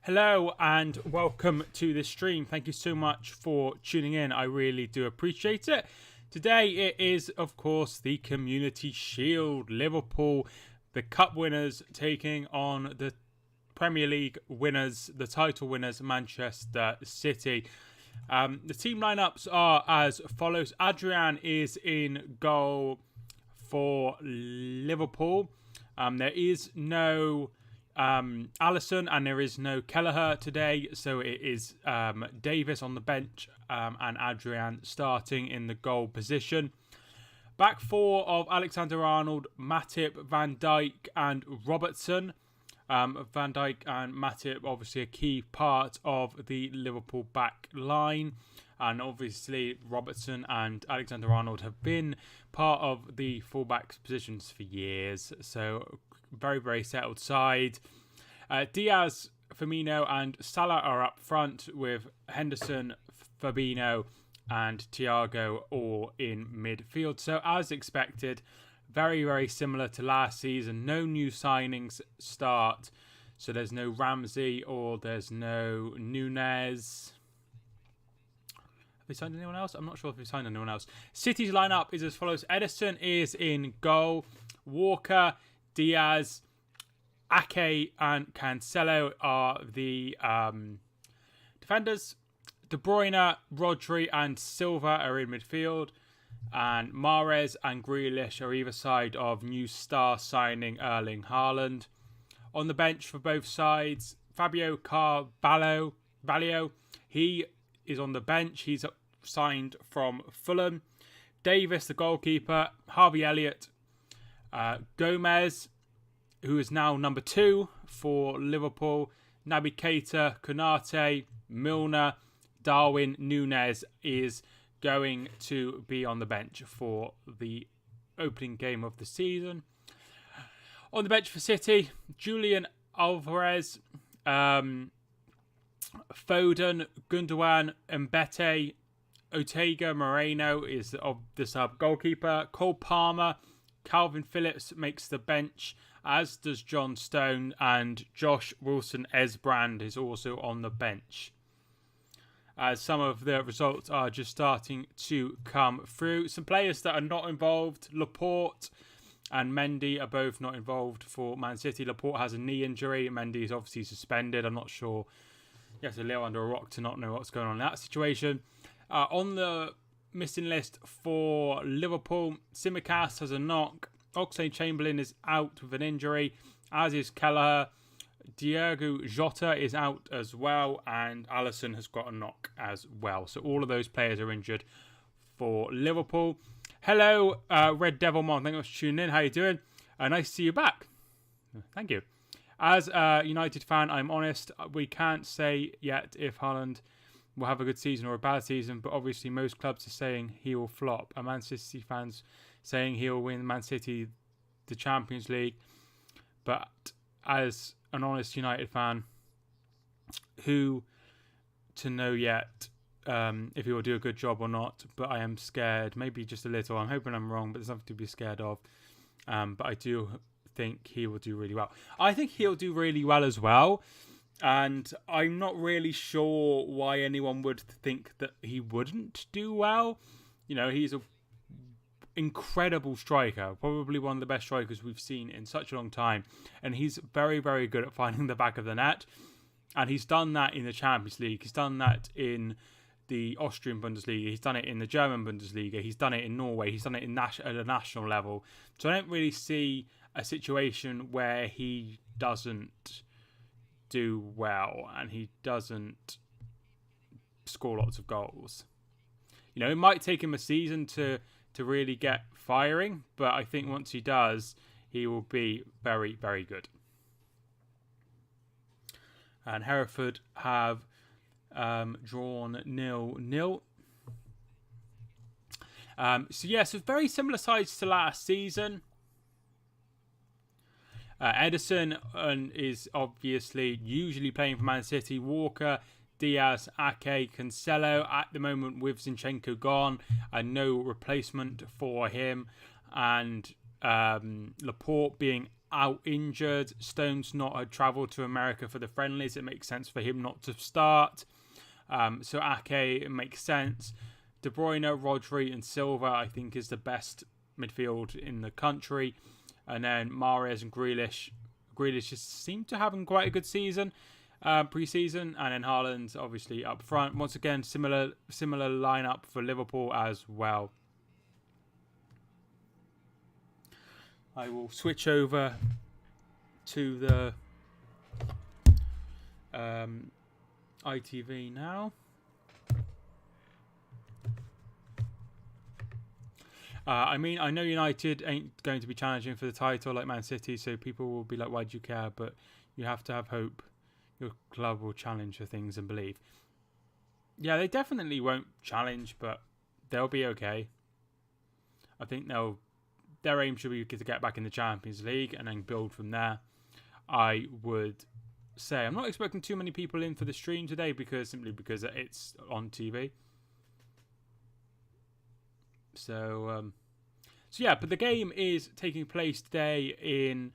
Hello and welcome to this stream. Thank you so much for tuning in. I really do appreciate it. Today it is, of course, the Community Shield. Liverpool, the cup winners, taking on the Premier League winners, the title winners, Manchester City. The team lineups are as follows. Adrian is in goal for Liverpool. There is no Alisson and there is no Kelleher today, so it is Davis on the bench and Adrian starting in the goal position. Back four of Alexander-Arnold, Matip, Van Dijk and Robertson. Van Dijk and Matip obviously a key part of the Liverpool back line, and obviously Robertson and Alexander-Arnold have been part of the fullback positions for years, so very, very settled side. Diaz, Firmino and Salah are up front, with Henderson, Fabinho and Thiago all in midfield. So as expected, very, very similar to last season. No new signings start. So there's no Ramsey or there's no Nunez. Have they signed anyone else? I'm not sure if they've signed anyone else. City's lineup is as follows. Ederson is in goal. Walker, Diaz, Ake and Cancelo are the defenders. De Bruyne, Rodri and Silva are in midfield. And Mahrez and Grealish are either side of new star signing Erling Haaland. On the bench for both sides, Fabio Carvalho. He is on the bench. He's signed from Fulham. Davis, the goalkeeper. Harvey Elliott. Gomez, who is now number 2 for Liverpool. Naby Keita, Konate, Milner, Darwin Núñez is going to be on the bench for the opening game of the season. On the bench for City, Julian Alvarez, Foden, Gundogan, Mbete, Ortega Moreno is the sub goalkeeper. Cole Palmer, Calvin Phillips makes the bench, as does John Stone, and Josh Wilson-Esbrand is also on the bench. As some of the results are just starting to come through. Some players that are not involved, Laporte and Mendy are both not involved for Man City. Laporte has a knee injury. Mendy is obviously suspended. I'm not sure. You have to live under a rock to not know what's going on in that situation. On the missing list for Liverpool, Tsimikas has a knock. Oxlade-Chamberlain is out with an injury, as is Kelleher. Diogo Jota is out as well, and Alisson has got a knock as well. So all of those players are injured for Liverpool. Hello, Red Devil Mon. Thank you for tuning in. How you doing? Nice to see you back. Thank you. As a United fan, I'm honest. We can't say yet if Haaland will have a good season or a bad season, but obviously most clubs are saying he will flop. And Man City fans saying he will win Man City the Champions League. But as an honest United fan, who to know yet if he will do a good job or not, but I am scared, maybe just a little. I'm hoping I'm wrong, but there's nothing to be scared of. But I do think he will do really well. I think he'll do really well as well, and I'm not really sure why anyone would think that he wouldn't do well. You know, he's an incredible striker, probably one of the best strikers we've seen in such a long time, and he's very, very good at finding the back of the net, and he's done that in the Champions League. He's done that in the Austrian Bundesliga. He's done it in the German Bundesliga. He's done it in Norway. He's done it at a national level. So I don't really see a situation where he doesn't do well and he doesn't score lots of goals. It might take him a season to really get firing, but I think once he does, he will be very, very good. And Hereford have drawn 0-0. So very similar sides to last season. Ederson is obviously usually playing for Man City. Walker, Diaz, Ake, Cancelo. At the moment, with Zinchenko gone, and no replacement for him. And Laporte being out injured. Stones not had travelled to America for the friendlies. It makes sense for him not to start. So Ake makes sense. De Bruyne, Rodri and Silva, I think, is the best midfield in the country. And then Mahrez and Grealish. Grealish just seemed to having quite a good season, pre-season. And then Haaland, obviously, up front. Once again, similar lineup for Liverpool as well. I will switch over to the ITV now. I know United ain't going to be challenging for the title like Man City, so people will be like, why do you care? But you have to have hope. Your club will challenge for things and believe. Yeah, they definitely won't challenge, but they'll be okay. I think their aim should be to get back in the Champions League and then build from there. I would say I'm not expecting too many people in for the stream today simply because it's on TV. So yeah, but the game is taking place today in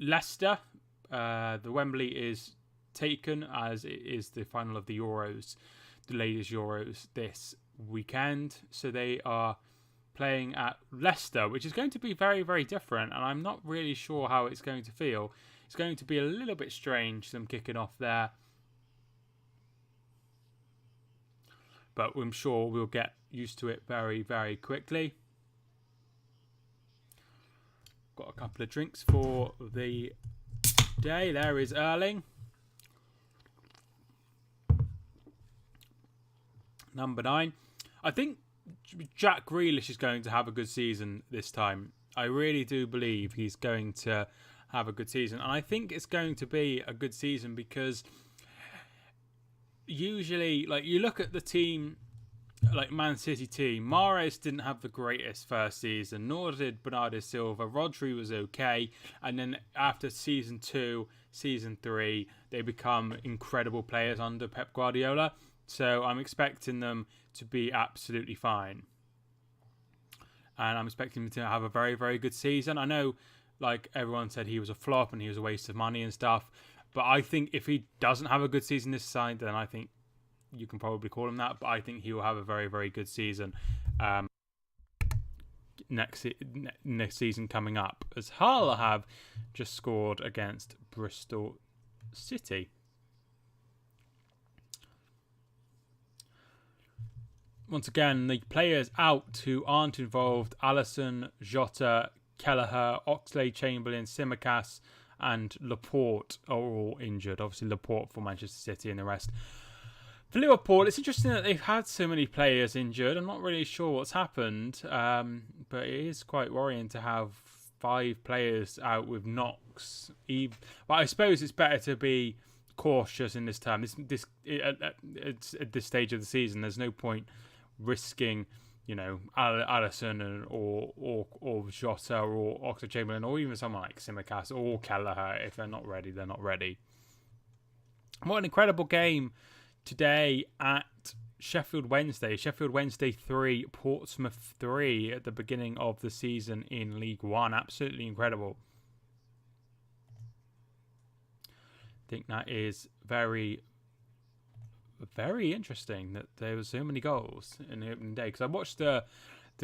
Leicester. The Wembley is taken as it is the final of the Euros, the ladies Euros this weekend. So they are playing at Leicester, which is going to be very, very different, and I'm not really sure how it's going to feel. It's going to be a little bit strange, them kicking off there. But I'm sure we'll get used to it very, very quickly. Got a couple of drinks for the day. There is Erling. Number 9. I think Jack Grealish is going to have a good season this time. I really do believe he's going to have a good season. And I think it's going to be a good season because usually, like, you look at the team, like Man City team, Mahrez didn't have the greatest first season, nor did Bernardo Silva. Rodri was okay. And then after season 2, season 3, they become incredible players under Pep Guardiola. So I'm expecting them to be absolutely fine. And I'm expecting him to have a very, very good season. I know, like, everyone said he was a flop and he was a waste of money and stuff. But I think if he doesn't have a good season this side, then I think you can probably call him that. But I think he will have a very, very good season next season coming up. As Hull have just scored against Bristol City. Once again, the players out who aren't involved: Alisson, Jota, Kelleher, Oxlade-Chamberlain, Tsimikas and Laporte are all injured. Obviously Laporte for Manchester City and the rest. For Liverpool, it's interesting that they've had so many players injured. I'm not really sure what's happened, but it is quite worrying to have 5 players out with knocks. But I suppose it's better to be cautious in this time. It's at this stage of the season. There's no point risking, Alisson or Jota or Oxlade-Chamberlain or even someone like Tsimikas or Kelleher. If they're not ready, they're not ready. What an incredible game today at Sheffield Wednesday. Sheffield Wednesday 3, Portsmouth 3 at the beginning of the season in League One. Absolutely incredible. I think that is very, very interesting that there were so many goals in the opening day. Because I watched the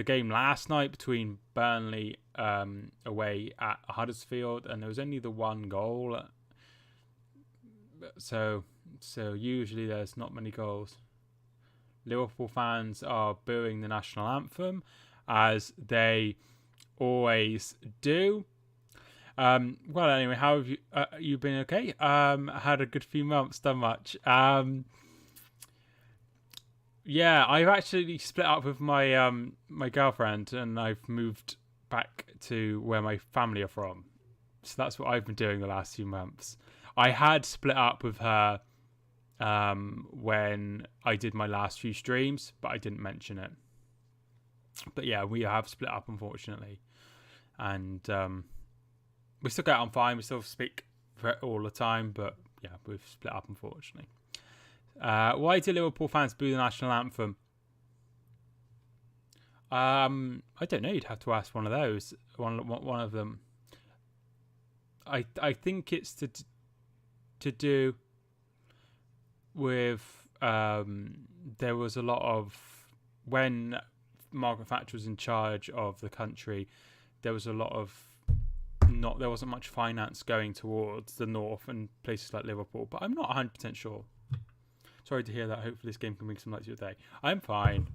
game last night between Burnley away at Huddersfield, and there was only the one goal. So So usually there's not many goals. Liverpool fans are booing the national anthem, as they always do. Well, anyway, how have you been? Okay. Had a good few months. Done much. Yeah, I've actually split up with my my girlfriend, and I've moved back to where my family are from. So that's what I've been doing the last few months. I had split up with her when I did my last few streams, but I didn't mention it. But yeah, we have split up, unfortunately, and we still get on fine. We still speak all the time, but yeah, we've split up, unfortunately. Why do Liverpool fans boo the national anthem? I don't know. You'd have to ask one of those. One of them. I think it's to do with there was a lot of, when Margaret Thatcher was in charge of the country, there was a lot of there wasn't much finance going towards the north and places like Liverpool, but I'm not 100% sure. Sorry to hear that. Hopefully this game can bring some light to your day. I'm fine,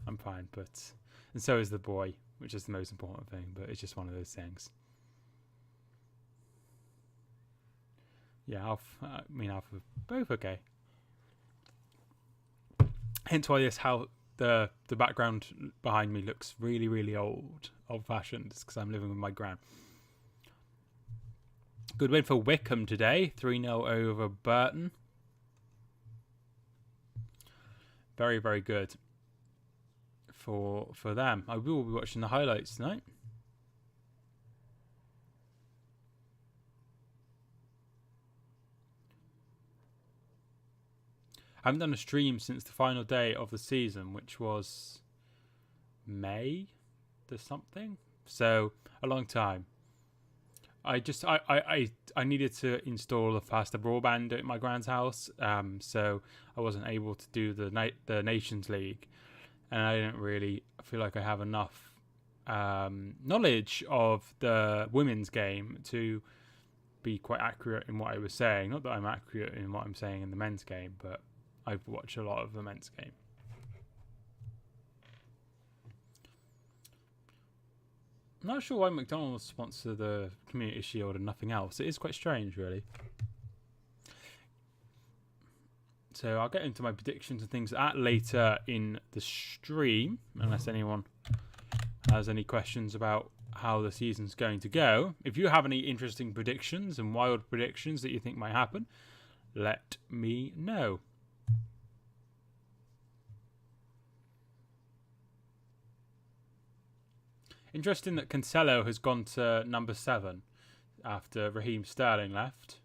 but and so is the boy, which is the most important thing, but it's just one of those things. Yeah, Alpha, both okay. Hence why the background behind me looks really, really old-fashioned. It's because I'm living with my gran. Good win for Wickham today, 3-0 over Burton. Very, very good for them. I will be watching the highlights tonight. I haven't done a stream since the final day of the season, which was May the something. So a long time. I needed to install a faster broadband at my grand's house, so I wasn't able to do the Nations League, and I didn't really feel like I have enough knowledge of the women's game to be quite accurate in what I was saying. Not that I'm accurate in what I'm saying in the men's game, but I've watched a lot of the men's game. I'm not sure why McDonald's sponsor the Community Shield and nothing else. It is quite strange, really. So I'll get into my predictions and things like that later in the stream, unless anyone has any questions about how the season's going to go. If you have any interesting predictions and wild predictions that you think might happen, let me know. Interesting that Cancelo has gone to number 7 after Raheem Sterling left.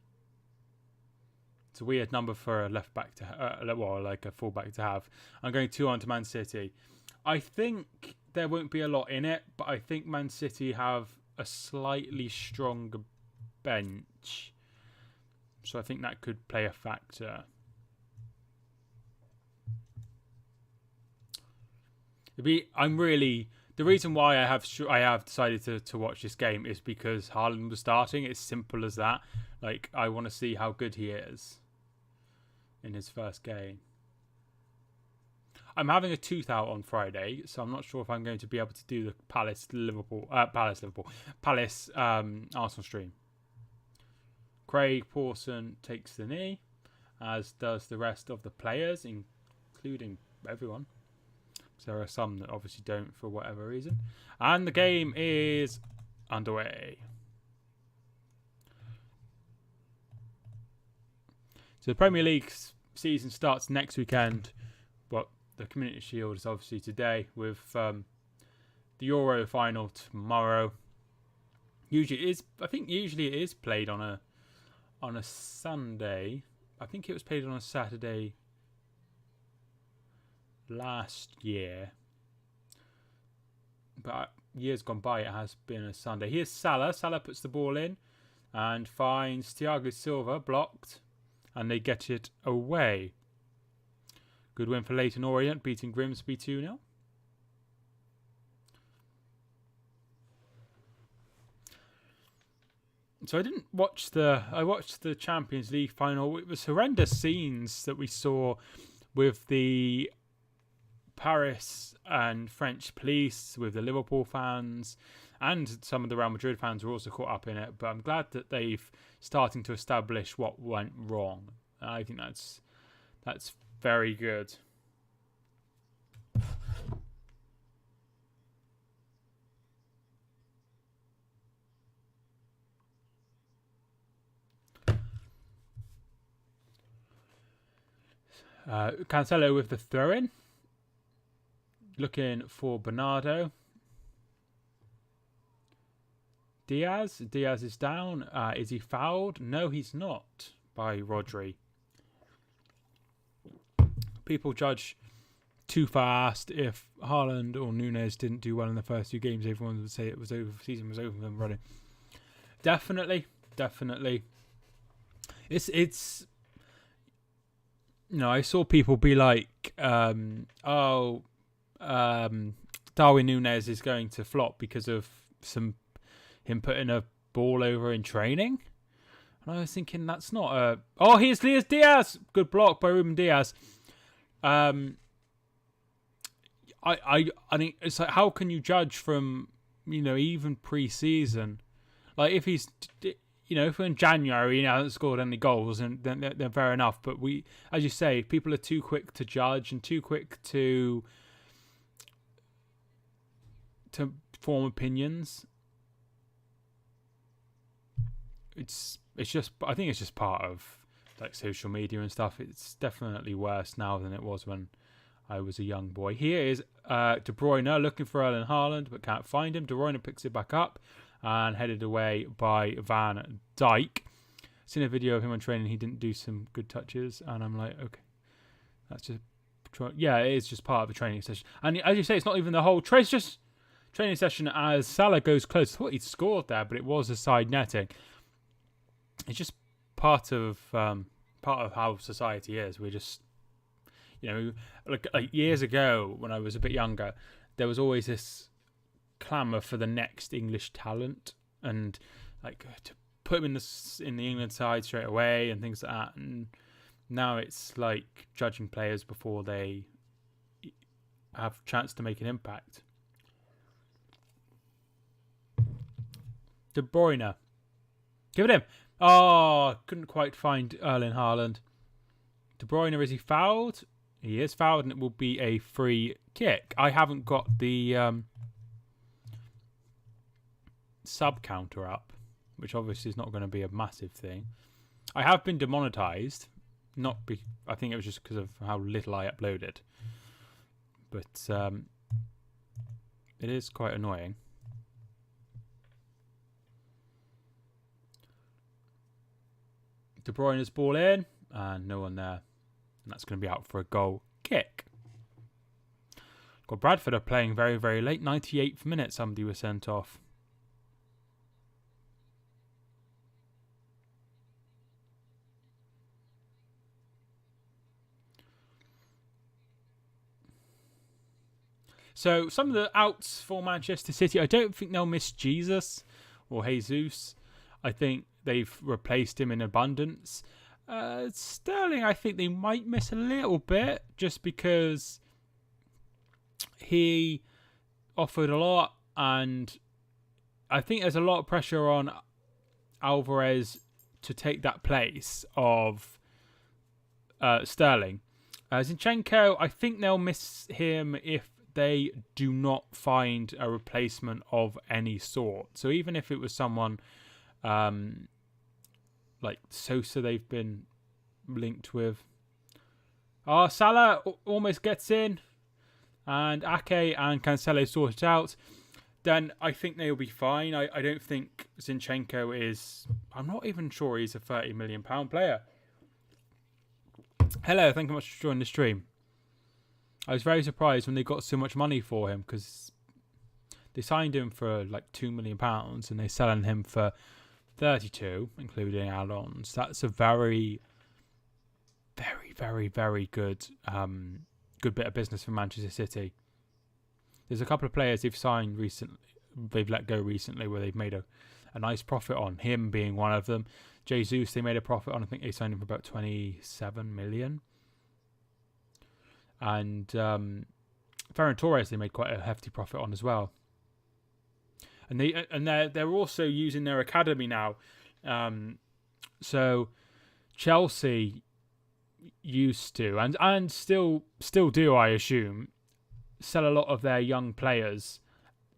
It's a weird number for a left back to, like a full back to have. I'm going 2-1 to Man City. I think there won't be a lot in it, but I think Man City have a slightly stronger bench, so I think that could play a factor. The reason why I have decided to watch this game is because Haaland was starting. It's simple as that. Like, I want to see how good he is in his first game. I'm having a tooth out on Friday, so I'm not sure if I'm going to be able to do the Palace Arsenal stream. Craig Pawson takes the knee, as does the rest of the players, including everyone. So there are some that obviously don't for whatever reason. And the game is underway. So the Premier League season starts next weekend. But the Community Shield is obviously today, with the Euro final tomorrow. Usually it is played on a Sunday. I think it was played on a Saturday last year, but years gone by it has been a Sunday. Here's Salah. Salah puts the ball in and finds Thiago Silva blocked, and they get it away. Good win for Leyton Orient, beating Grimsby 2-0. So I watched the Champions League final. It was horrendous scenes that we saw with the Paris and French police, with the Liverpool fans, and some of the Real Madrid fans were also caught up in it. But I'm glad that they've starting to establish what went wrong. I think that's very good. Cancelo with the throw-in. Looking for Bernardo. Diaz is down. Is he fouled? No, he's not, by Rodri. People judge too fast. If Haaland or Nunes didn't do well in the first 2 games, everyone would say it was over. The season was over for them running. Definitely. It's. I saw people be like, Darwin Nunes is going to flop because of him putting a ball over in training. And I was thinking, that's not a... Oh, here's Diaz! Good block by Ruben Diaz. I think it's like, how can you judge from, even pre-season? Like, if he's... if we're in January and he hasn't scored any goals, and then fair enough. But as you say, people are too quick to judge and too quick to form opinions. I think it's just part of like social media and stuff. It's definitely worse now than it was when I was a young boy. Here is De Bruyne looking for Erling Haaland but can't find him. De Bruyne picks it back up and headed away by Van Dijk. Seen a video of him on training. He didn't do some good touches, and I'm like, okay, that's just it is just part of the training session. And as you say, it's not even the whole it's just training session. As Salah goes close, I thought he'd scored there, but it was a side netting. It's just part of how society is. We're just, like years ago when I was a bit younger, there was always this clamour for the next English talent, and like to put him in the England side straight away and things like that. And now it's like judging players before they have a chance to make an impact. De Bruyne, give it him. Oh, couldn't quite find Erling Haaland. De Bruyne, is he fouled? He is fouled, and it will be a free kick. I haven't got the sub counter up, which obviously is not going to be a massive thing. I have been demonetized. I think it was just because of how little I uploaded. But it is quite annoying. De Bruyne's ball in, and no one there. And that's going to be out for a goal kick. Got Bradford are playing very, very late. 98th minute, somebody was sent off. So some of the outs for Manchester City, I don't think they'll miss Jesus or Jesus. I think they've replaced him in abundance. Sterling, I think they might miss a little bit just because he offered a lot, and I think there's a lot of pressure on Alvarez to take that place of Sterling. Zinchenko, I think they'll miss him if they do not find a replacement of any sort. So even if it was someone like Sosa they've been linked with. Salah almost gets in, and Ake and Cancelo sort it out. Then I think they'll be fine. I don't think Zinchenko is... I'm not even sure he's a £30 million player. Hello, thank you much for joining the stream. I was very surprised when they got so much money for him, because they signed him for like £2 million and they're selling him for 32, including add-ons. That's a very, very, very, very good bit of business for Manchester City. There's a couple of players they've signed recently, they've let go recently, where they've made a nice profit on, him being one of them. Jesus, they made a profit on. I think they signed him for about 27 million. And Ferran Torres, they made quite a hefty profit on as well. And they're also using their academy now. So Chelsea used to and still do, I assume, sell a lot of their young players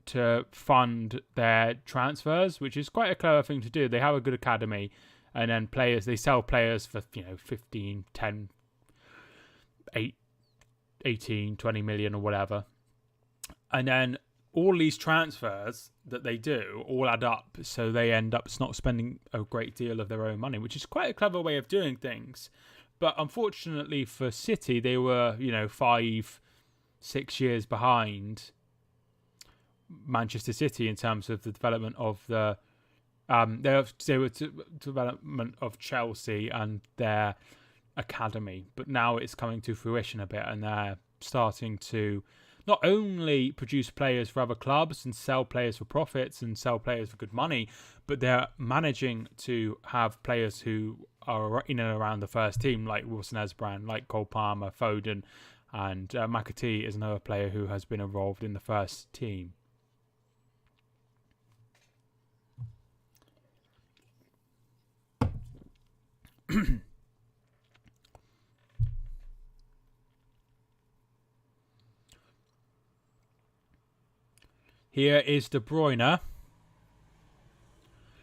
to fund their transfers, which is quite a clever thing to do. They have a good academy, and then they sell players for 15, 10, 8, 18, 20 million or whatever. And then all these transfers that they do all add up, so they end up not spending a great deal of their own money, which is quite a clever way of doing things. But unfortunately for City, they were 5-6 years behind Manchester City in terms of the development of the development of Chelsea and their academy. But now it's coming to fruition a bit, and they're starting to not only produce players for other clubs and sell players for profits and sell players for good money, but they're managing to have players who are in and around the first team, like Wilson Esbrand, like Cole Palmer, Foden, and McAtee is another player who has been involved in the first team. Here is De Bruyne.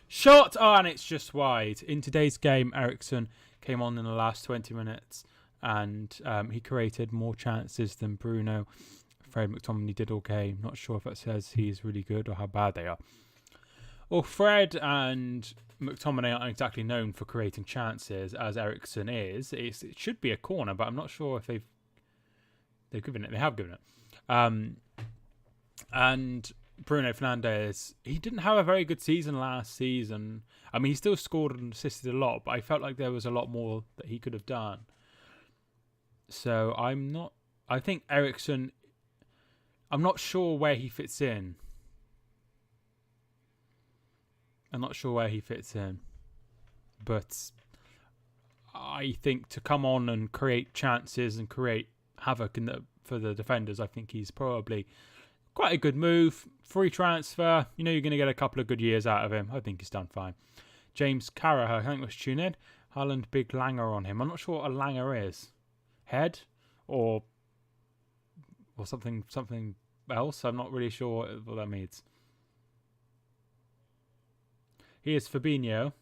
Shot! Oh, and it's just wide. In today's game, Eriksen came on in the last 20 minutes and he created more chances than Bruno. Fred McTominay did okay. Not sure if that says he's really good or how bad they are. Well, Fred and McTominay aren't exactly known for creating chances, as Eriksen is. It should be a corner, but I'm not sure if they've given it. They have given it. And Bruno Fernandes, he didn't have a very good season last season. I mean, he still scored and assisted a lot, but I felt like there was a lot more that he could have done. So I think Eriksen, I'm not sure where he fits in. But I think to come on and create chances and create havoc for the defenders, I think he's probably quite a good move. Free transfer. You're going to get a couple of good years out of him. I think he's done fine. James Carragher, I think was tuned in. Haaland, big langer on him. I'm not sure what a langer is. Head? Or something else. I'm not really sure what that means. Here's Firmino.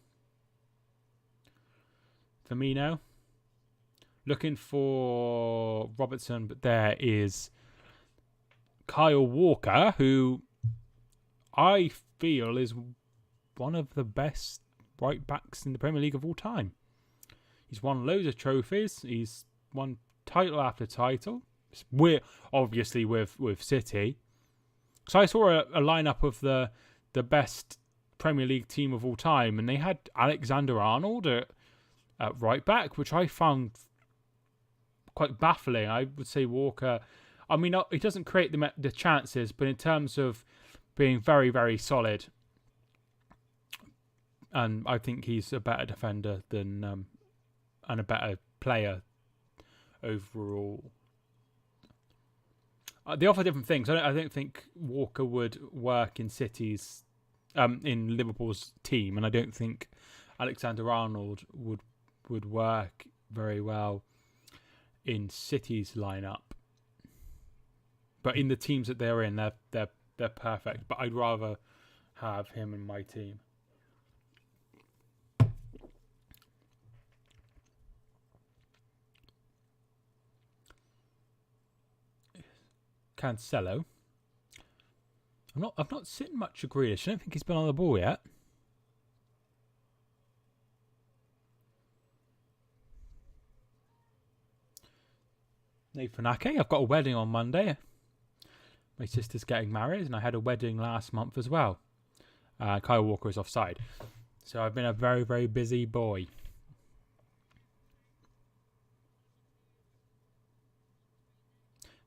Looking for Robertson, but there is Kyle Walker, who I feel is one of the best right backs in the Premier League of all time. He's won loads of trophies. He's won title after title. We're obviously with City. So I saw a lineup of the best Premier League team of all time, and they had Alexander-Arnold at right back, which I found quite baffling. I would say Walker, I mean, he doesn't create the chances, but in terms of being very, very solid, and I think he's a better defender than and a better player overall. They offer different things. I don't think Walker would work in in Liverpool's team, and I don't think Alexander-Arnold would work very well in City's lineup. But in the teams that they're in, they're perfect. But I'd rather have him in my team. Cancelo. I've not seen much of Grealish. I don't think he's been on the ball yet. Nathan Ake. I've got a wedding on Monday. My sister's getting married, and I had a wedding last month as well. Kyle Walker is offside. So I've been a very, very busy boy.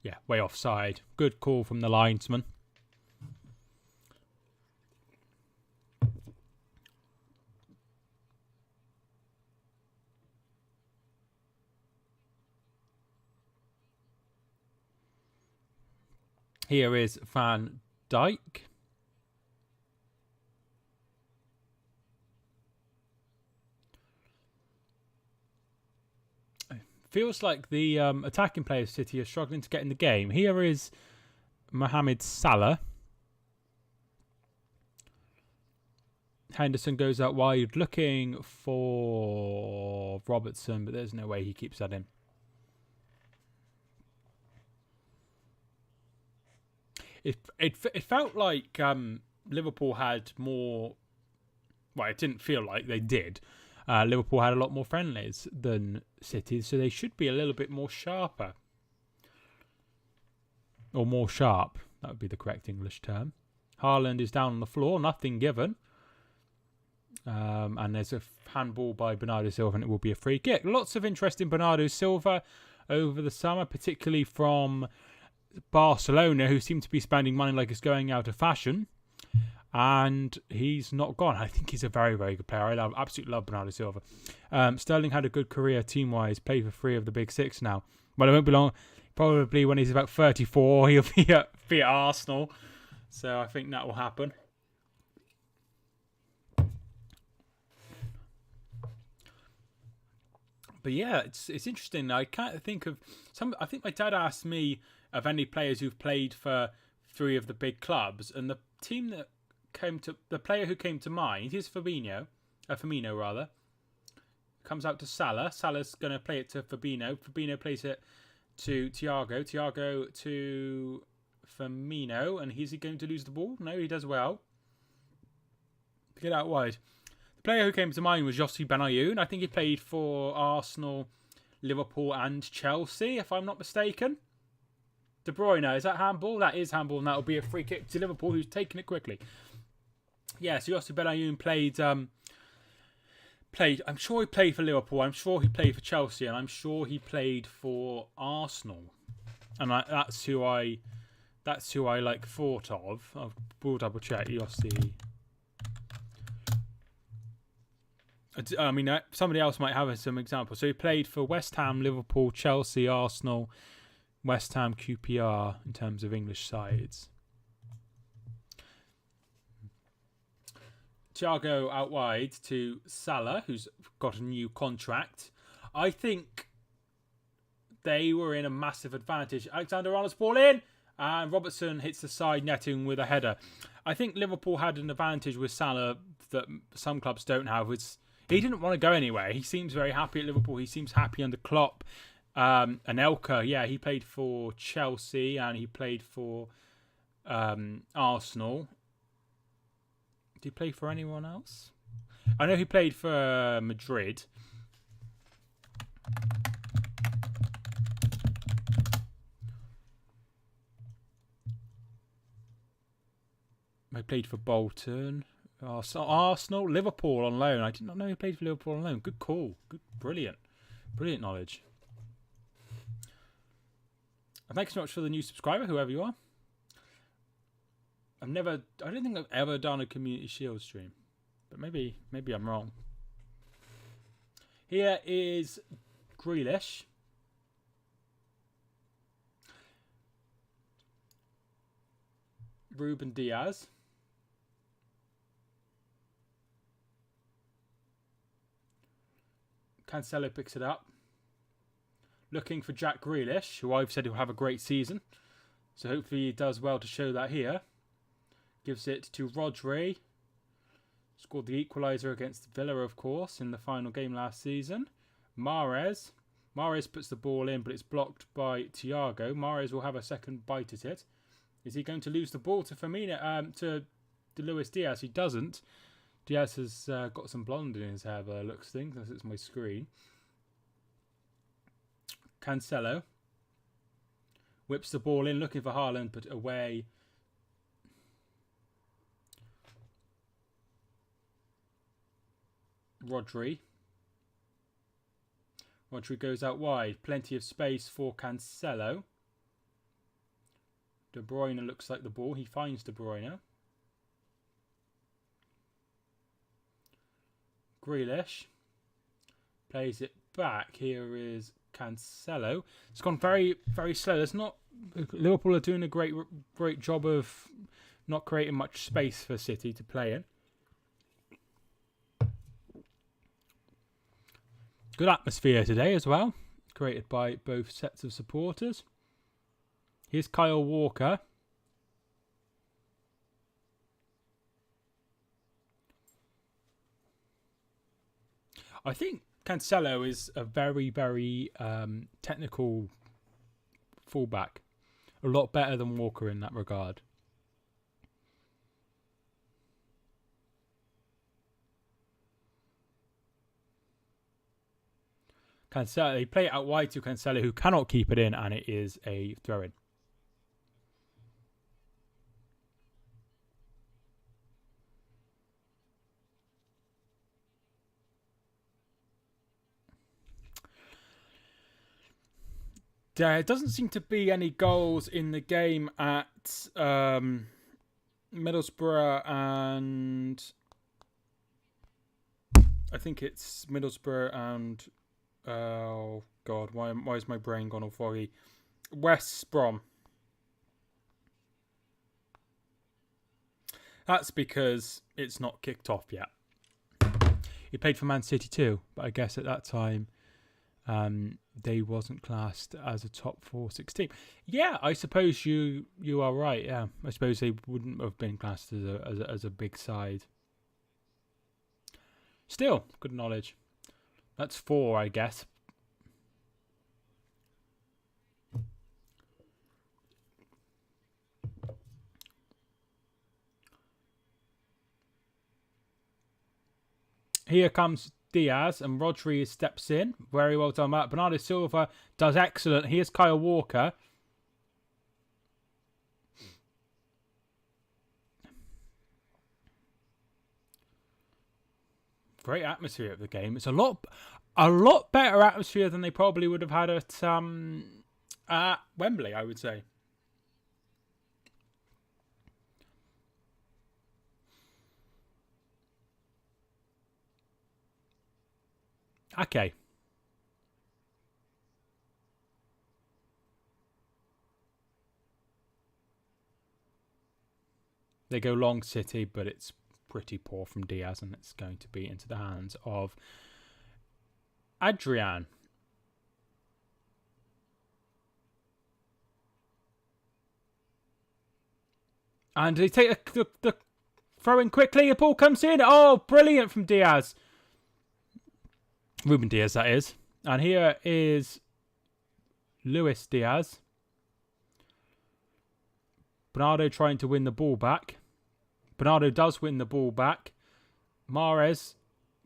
Yeah, way offside. Good call from the linesman. Here is Van Dijk. Feels like the attacking players City are struggling to get in the game. Here is Mohamed Salah. Henderson goes out wide looking for Robertson, but there's no way he keeps that in. It felt like Liverpool had more. Well, it didn't feel like they did. Liverpool had a lot more friendlies than City, so they should be a little bit more sharper. Or more sharp. That would be the correct English term. Haaland is down on the floor, nothing given. And there's a handball by Bernardo Silva, and it will be a free kick. Lots of interest in Bernardo Silva over the summer, particularly from Barcelona, who seem to be spending money like it's going out of fashion. And he's not gone. I think he's a very, very good player. I absolutely love Bernardo Silva. Sterling had a good career team-wise. Played for 3 of the big 6 now. Well, it won't be long. Probably when he's about 34, he'll be at Arsenal. So I think that will happen. But yeah, it's interesting. I can't think of some. I think my dad asked me of any players who've played for 3 of the big clubs, and the player who came to mind is Firmino rather. Comes out to Salah. Salah's going to play it to Firmino. Firmino plays it to Thiago. Thiago to Firmino, and is he going to lose the ball? No, he does well. Get out wide. The player who came to mind was Yossi Benayoun. I think he played for Arsenal, Liverpool and Chelsea, if I'm not mistaken. De Bruyne, is that handball? That is handball, and that will be a free kick to Liverpool, who's taken it quickly. Yeah, so Yossi Benayoun played. I'm sure he played for Liverpool. I'm sure he played for Chelsea, and I'm sure he played for Arsenal. And that's who I like thought of. We'll double check Yossi. I mean, somebody else might have some examples. So he played for West Ham, Liverpool, Chelsea, Arsenal, West Ham, QPR in terms of English sides. Thiago out wide to Salah, who's got a new contract. I think they were in a massive advantage. Alexander-Arnold's ball in, and Robertson hits the side netting with a header. I think Liverpool had an advantage with Salah that some clubs don't have. He didn't want to go anywhere. He seems very happy at Liverpool. He seems happy under Klopp. Anelka, yeah, he played for Chelsea and he played for Arsenal. Did he play for anyone else? I know he played for Madrid. I played for Bolton. Arsenal, Liverpool on loan. I did not know he played for Liverpool on loan. Good call. Good, brilliant knowledge. And thanks so much for the new subscriber, whoever you are. I don't think I've ever done a Community Shield stream, but maybe I'm wrong. Here is Grealish. Ruben Diaz. Cancelo picks it up. Looking for Jack Grealish, who I've said will have a great season. So hopefully he does well to show that here. Gives it to Rodri. Scored the equaliser against Villa, of course, in the final game last season. Mahrez. Mahrez puts the ball in, but it's blocked by Thiago. Mahrez will have a second bite at it. Is he going to lose the ball to Firmino? To Luis Diaz? He doesn't. Diaz has got some blonde in his hair, by looks things. That's my screen. Cancelo whips the ball in, looking for Haaland, but away. Rodri goes out wide. Plenty of space for Cancelo. De Bruyne looks like the ball. He finds De Bruyne. Grealish plays it back. Here is Cancelo. It's gone very, very slow. There's not Liverpool are doing a great job of not creating much space for City to play in. Good atmosphere today as well, created by both sets of supporters. Here's Kyle Walker. I think Cancelo is a very, very technical fullback. A lot better than Walker in that regard. Cancelo, they play it out wide to Cancelo, who cannot keep it in, and it is a throw-in. There doesn't seem to be any goals in the game at Middlesbrough, and I think it's Middlesbrough and oh god, why is my brain gone all foggy? West Brom. That's because it's not kicked off yet. He played for Man City too, but I guess at that time they wasn't classed as a top 4-6 team. Yeah, I suppose you are right. Yeah, I suppose they wouldn't have been classed as a big side. Still, good knowledge. That's 4, I guess. Here comes Diaz, and Rodri steps in. Very well done, Matt. Bernardo Silva does excellent. Here's Kyle Walker. Great atmosphere of the game. It's a lot better atmosphere than they probably would have had at Wembley, I would say. Okay. They go long City, but it's pretty poor from Diaz, and it's going to be into the hands of Adrian. And they take the throw in quickly. The ball comes in. Oh, brilliant from Diaz. Ruben Diaz, that is. And here is Luis Diaz. Bernardo trying to win the ball back. Bernardo does win the ball back. Mahrez.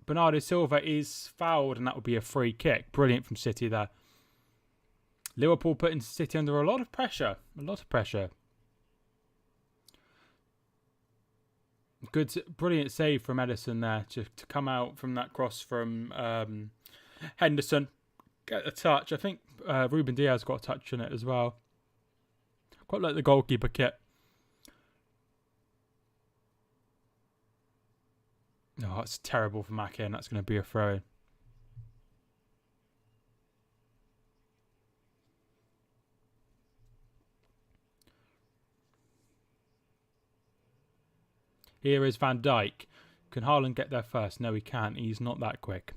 Bernardo Silva is fouled, and that would be a free kick. Brilliant from City there. Liverpool putting City under a lot of pressure. A lot of pressure. Good, brilliant save from Edison there to come out from that cross from Henderson. Get a touch. I think Ruben Diaz got a touch on it as well. Quite like the goalkeeper kit. Oh, that's terrible for Mackin. That's going to be a throw-in. Here is Van Dijk. Can Haaland get there first? No, he can't. He's not that quick.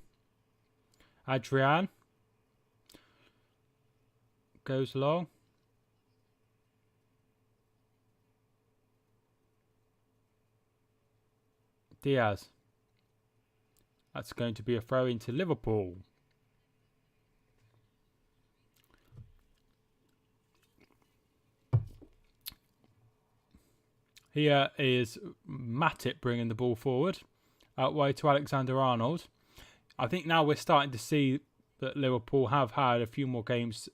Adrian goes along. Diaz. That's going to be a throw into Liverpool. Here is Matip bringing the ball forward. Out wide to Alexander-Arnold. I think now we're starting to see that Liverpool have had a few more games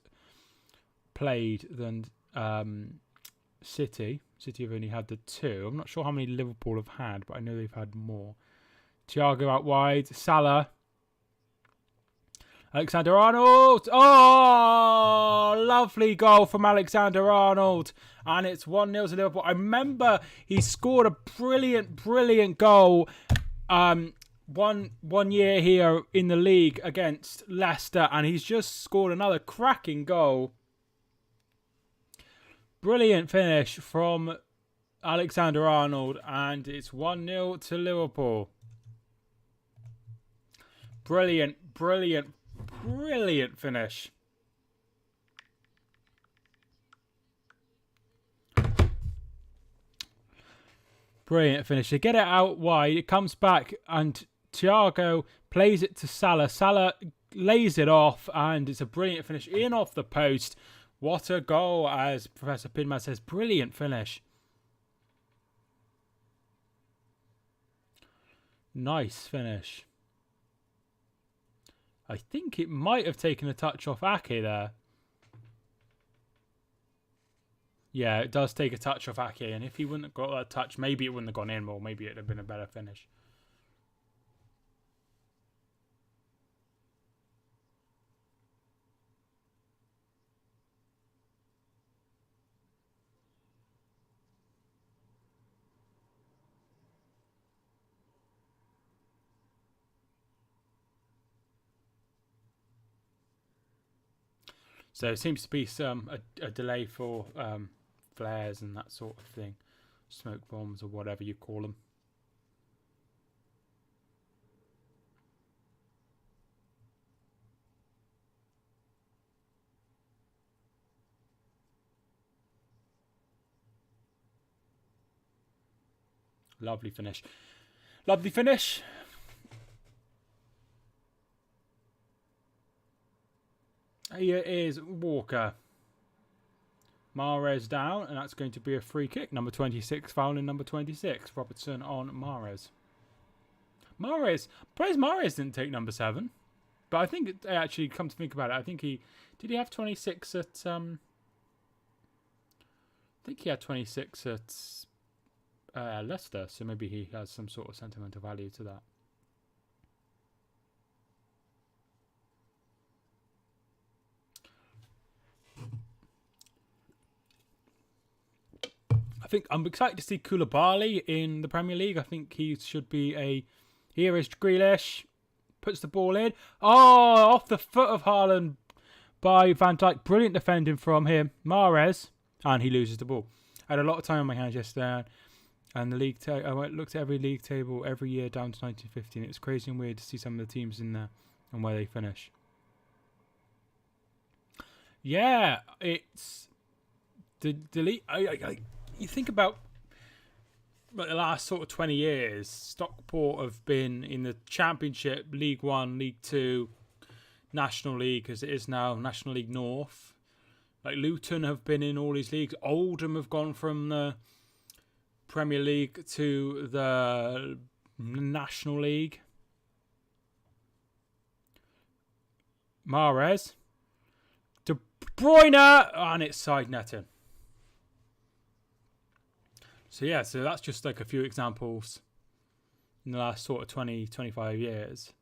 played than City. City have only had the 2. I'm not sure how many Liverpool have had, but I know they've had more. Thiago out wide. Salah. Alexander-Arnold. Oh, lovely goal from Alexander-Arnold. And it's 1-0 to Liverpool. I remember he scored a brilliant goal one year here in the league against Leicester. And he's just scored another cracking goal Brilliant finish from Alexander-Arnold, and it's 1-0 to Liverpool. Brilliant finish. Brilliant finish. They get it out wide. It comes back, and Thiago plays it to Salah. Salah lays it off, and it's a brilliant finish in off the post. What a goal, as Professor Pinman says. Brilliant finish. Nice finish. I think it might have taken a touch off Ake there. Yeah, it does take a touch off Ake, and if he wouldn't have got that touch, maybe it wouldn't have gone in, or maybe it'd have been a better finish. So it seems to be a delay for flares and that sort of thing. Smoke bombs or whatever you call them. Lovely finish. Lovely finish. Here is Walker. Mahrez down, and that's going to be a free kick. Number 26 fouling number 26. Robertson on Mahrez. Mahrez didn't take number 7. But I think, actually, come to think about it, I think did he have 26 at, I think he had 26 at Leicester, so maybe he has some sort of sentimental value to that. I think I'm excited to see Koulibaly in the Premier League. I think he should be Here is Grealish. Puts the ball in. Oh, off the foot of Haaland by Van Dijk. Brilliant defending from him. Mahrez. And he loses the ball. I had a lot of time on my hands yesterday. And the league I looked at every league table every year down to 1915. It was crazy and weird to see some of the teams in there and where they finish. Yeah, it's the league. You think about the last sort of 20 years, Stockport have been in the Championship, League 1, League 2, National League, as it is now, National League North. Like Luton have been in all these leagues. Oldham have gone from the Premier League to the National League. Mahrez. De Bruyne, and it's side netting. So yeah, so that's just like a few examples in the last sort of 20, 25 years.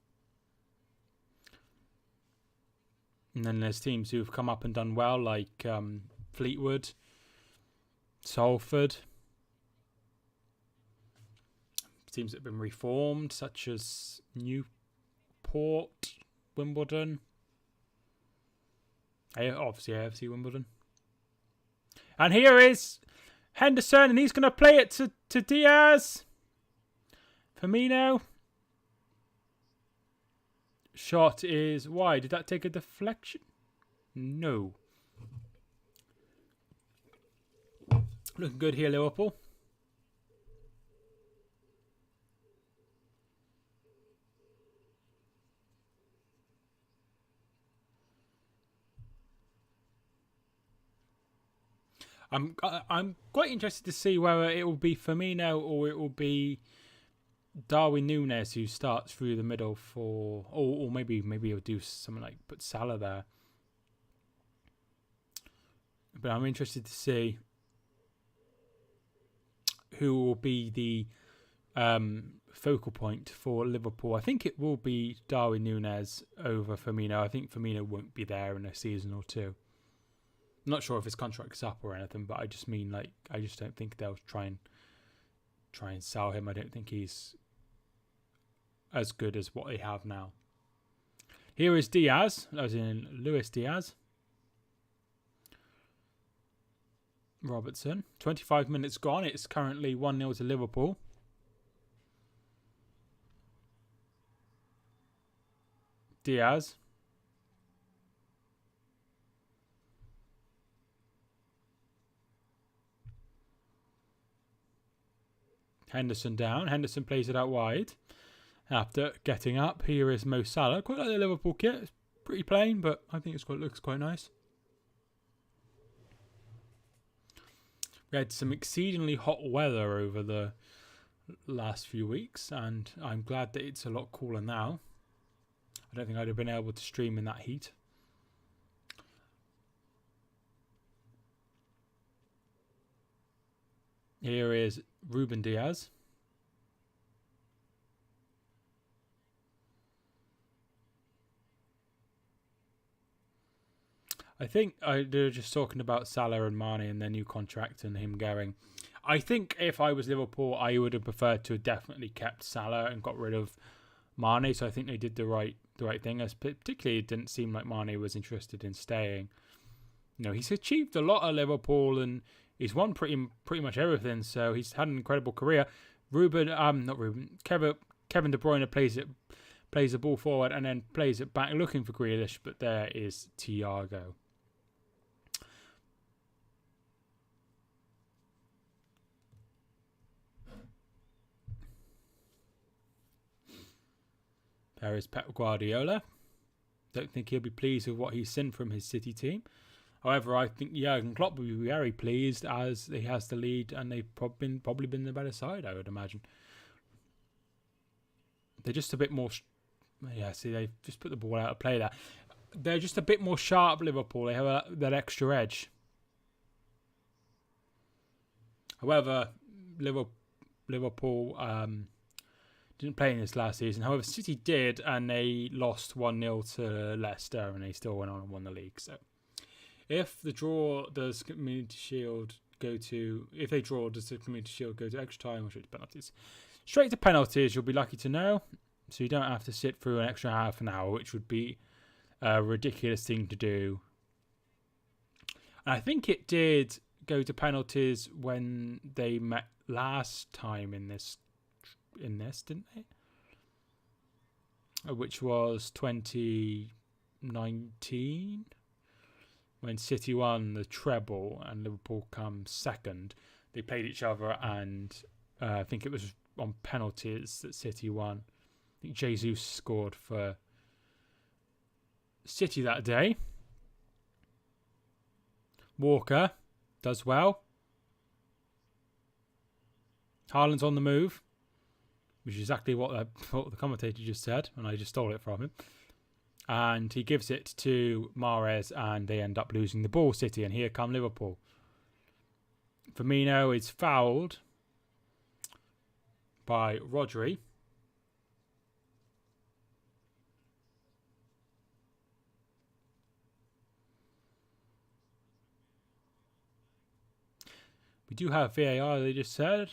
And then there's teams who've come up and done well, like Fleetwood, Salford. Teams that have been reformed, such as Newport, Wimbledon. Obviously AFC Wimbledon. And here is Henderson, and he's going to play it to Diaz. Firmino. Shot is wide. Did that take a deflection? No. Looking good here, Liverpool. I'm quite interested to see whether it will be Firmino or it will be Darwin Núñez who starts through the middle for, or maybe he'll do something like put Salah there. But I'm interested to see who will be the focal point for Liverpool. I think it will be Darwin Núñez over Firmino. I think Firmino won't be there in a season or two. I'm not sure if his contract's up or anything, but I just mean, like, I just don't think they'll try and sell him. I don't think he's as good as what they have now. Here is Diaz, as in Luis Diaz. Robertson. 25 minutes gone. It's currently 1-0 to Liverpool. Diaz. Henderson down. Henderson plays it out wide. After getting up, here is Mo Salah. Quite like the Liverpool kit. It's pretty plain, but I think it looks quite nice. We had some exceedingly hot weather over the last few weeks, and I'm glad that it's a lot cooler now. I don't think I'd have been able to stream in that heat. Here is Ruben Diaz. I think they're just talking about Salah and Mane and their new contract and him going. I think if I was Liverpool, I would have preferred to have definitely kept Salah and got rid of Mane. So I think they did the right thing. As particularly, it didn't seem like Mane was interested in staying. You know, he's achieved a lot at Liverpool and he's won pretty much everything. So he's had an incredible career. Kevin De Bruyne plays the ball forward and then plays it back, looking for Grealish. But there is Thiago. There is Pep Guardiola. Don't think he'll be pleased with what he's seen from his City team. However, I think Jurgen Klopp will be very pleased as he has the lead and they've probably been the better side, I would imagine. They're just a bit more... Yeah, see, they've just put the ball out of play there. They're just a bit more sharp, Liverpool. They have that extra edge. However, Liverpool didn't play in this last season. However, City did, and they lost 1-0 to Leicester, and they still went on and won the league. So, if the draw does Community Shield go to... If they draw, does the Community Shield go to extra time or straight to penalties? Straight to penalties, you'll be lucky to know. So you don't have to sit through an extra half an hour, which would be a ridiculous thing to do. And I think it did go to penalties when they met last time in this, didn't they? Which was 2019, when City won the treble and Liverpool come second. They played each other, and I think it was on penalties that City won. I think Jesus scored for City that day. Walker does well. Haaland's on the move, which is exactly what the commentator just said, and I just stole it from him. And he gives it to Mahrez, and they end up losing the ball, City, and here come Liverpool. Firmino is fouled by Rodri. We do have VAR, they just said.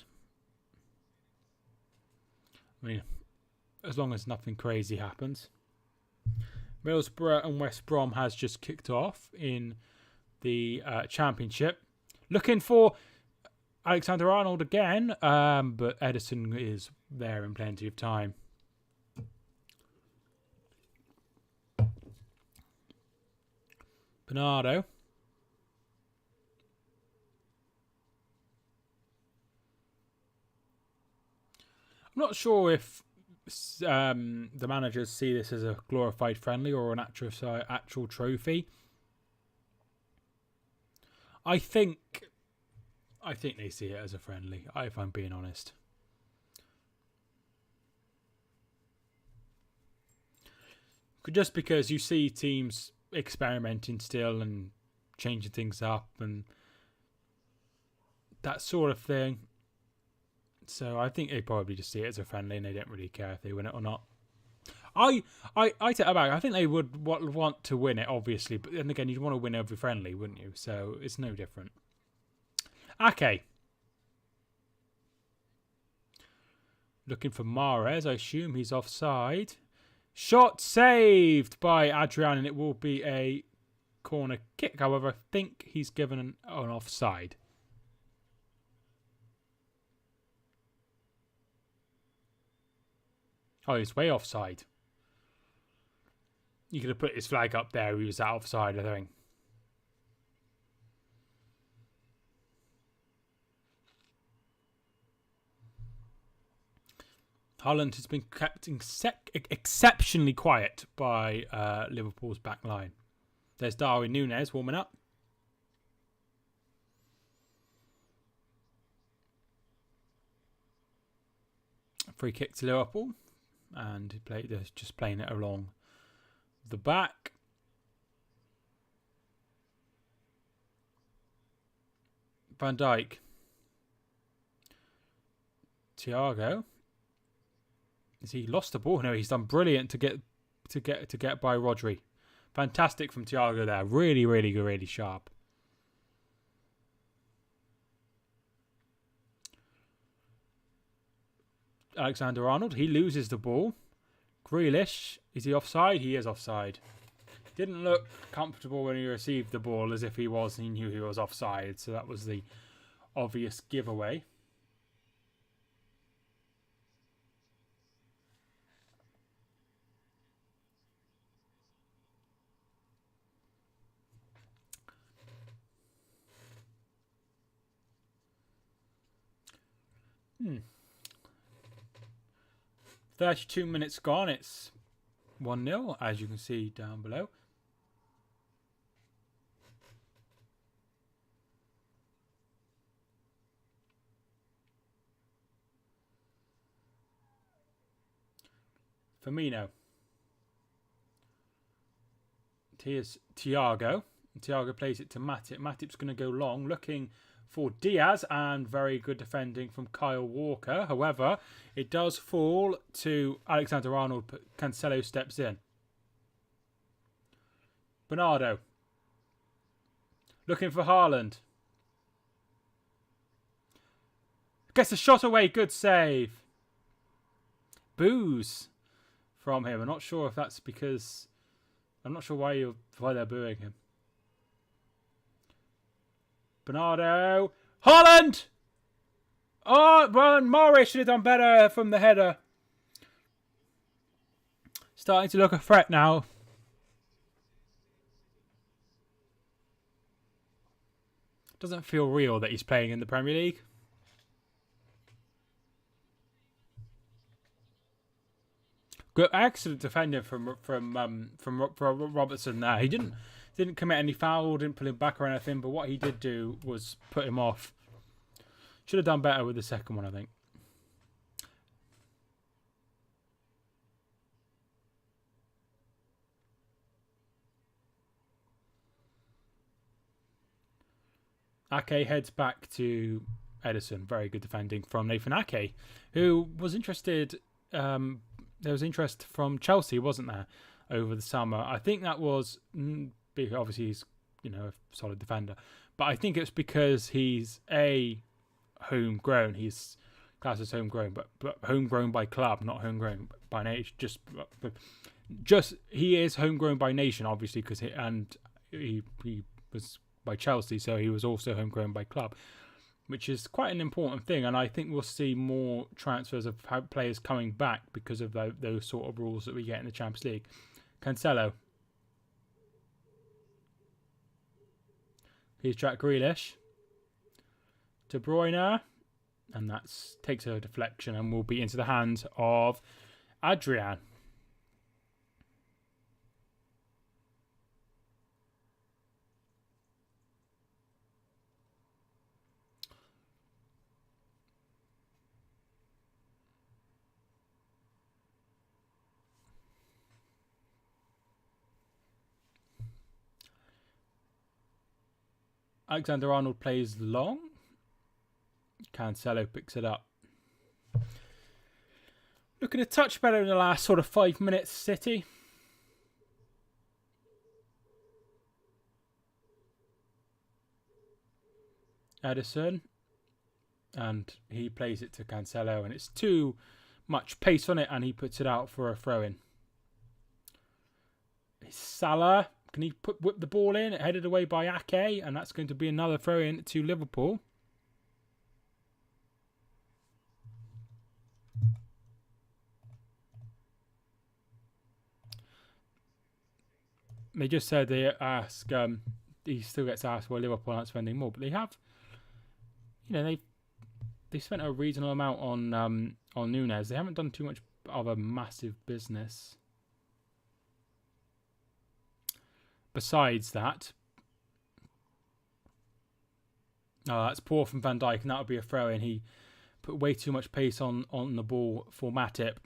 I mean, as long as nothing crazy happens. Middlesbrough and West Brom has just kicked off in the Championship. Looking for Alexander-Arnold again, but Edison is there in plenty of time. Bernardo. I'm not sure if the managers see this as a glorified friendly or an actual trophy. I think they see it as a friendly, if I'm being honest. Just because you see teams experimenting still and changing things up and that sort of thing. So I think they probably just see it as a friendly and they don't really care if they win it or not. I take that back. I think they would want to win it, obviously. But then again, you'd want to win every friendly, wouldn't you? So it's no different. Okay. Looking for Mahrez. I assume he's offside. Shot saved by Adrian, and it will be a corner kick. However, I think he's given an offside. Oh, he's way offside. You could have put his flag up there. He was out offside, I think. Haaland has been kept exceptionally quiet by Liverpool's back line. There's Darwin Núñez warming up. Free kick to Liverpool. And they're just playing it along the back. Van Dijk. Thiago. Has he lost the ball? No, he's done brilliant to get by Rodri. Fantastic from Thiago there. Really, really good, really sharp. Alexander-Arnold, he loses the ball. Grealish, is he offside? He is offside. Didn't look comfortable when he received the ball, as if he knew he was offside. So that was the obvious giveaway. Hmm. 32 minutes gone. It's 1-0, as you can see down below. Firmino. Here's Thiago. Thiago plays it to Matip. Matip's going to go long, looking for Diaz, and very good defending from Kyle Walker. However, it does fall to Alexander-Arnold, but Cancelo steps in. Bernardo. Looking for Haaland. Gets a shot away. Good save. Boos from him. I'm not sure if that's because... I'm not sure why they're booing him. Bernardo. Haaland! Oh, well, Morris should have done better from the header. Starting to look a threat now. Doesn't feel real that he's playing in the Premier League. Good, excellent defending from Robertson there. He didn't commit any foul, didn't pull him back or anything, but what he did do was put him off. Should have done better with the second one, I think. Ake heads back to Edison. Very good defending from Nathan Ake, who was interested. There was interest from Chelsea, wasn't there, over the summer? I think that was... Obviously, he's a solid defender, but I think it's because he's homegrown. He's classed as homegrown, but homegrown by club, not homegrown by nation. Just he is homegrown by nation, obviously, because he was by Chelsea, so he was also homegrown by club, which is quite an important thing. And I think we'll see more transfers of players coming back because of those sort of rules that we get in the Champions League. Cancelo. Here's Jack Grealish. De Bruyne. And that takes a deflection and will be into the hands of Adrian. Alexander-Arnold plays long. Cancelo picks it up. Looking a touch better in the last sort of 5 minutes, City. Edison. And he plays it to Cancelo, and it's too much pace on it, and he puts it out for a throw-in. Salah. Can he whip the ball in? Headed away by Ake, and that's going to be another throw-in to Liverpool. They just said they ask. He still gets asked why Liverpool aren't spending more, but they have. They spent a reasonable amount on Nunes. They haven't done too much of a massive business. Besides that, that's poor from Van Dijk, and that would be a throw in. He put way too much pace on the ball for Matip.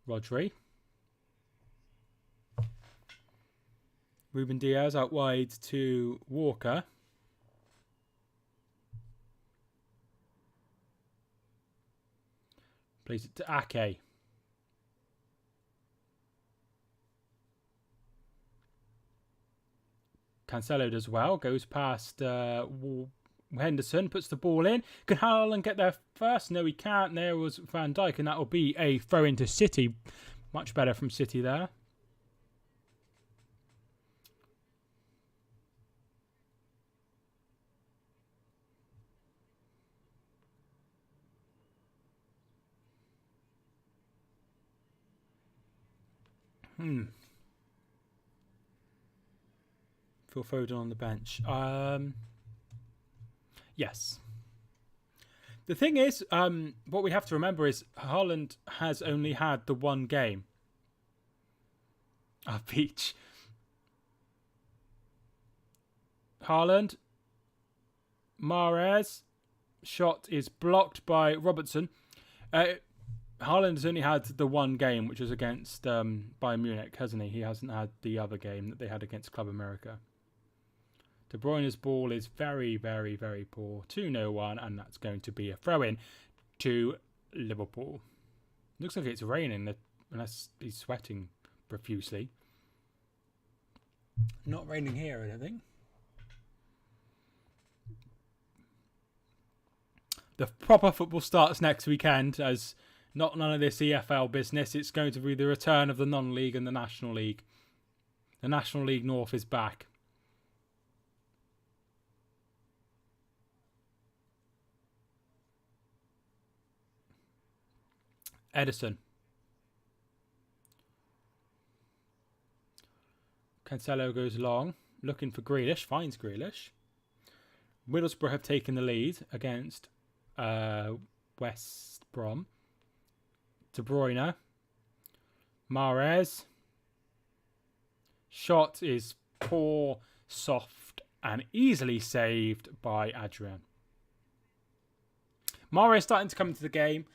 Rodri. Ruben Diaz out wide to Walker. Plays it to Ake. Cancelo does well. Goes past Henderson. Puts the ball in. Can Haaland get there first? No, he can't. There was Van Dijk, and that will be a throw into City. Much better from City there. Phil Foden on the bench. Yes. The thing is, what we have to remember is Haaland has only had the one game of each. Haaland, Mahrez, shot is blocked by Robertson. Haaland has only had the one game, which was against Bayern Munich, hasn't he? He hasn't had the other game that they had against Club America. De Bruyne's ball is very, very, very poor. 2-0-1, and that's going to be a throw-in to Liverpool. Looks like it's raining, unless he's sweating profusely. Not raining here, I don't think. The proper football starts next weekend, as none of this EFL business. It's going to be the return of the non-league and the National League. The National League North is back. Edison. Cancelo goes long, looking for Grealish, finds Grealish. Middlesbrough have taken the lead against West Brom. De Bruyne. Mahrez. Shot is poor, soft, and easily saved by Adrian. Mahrez starting to come into the game.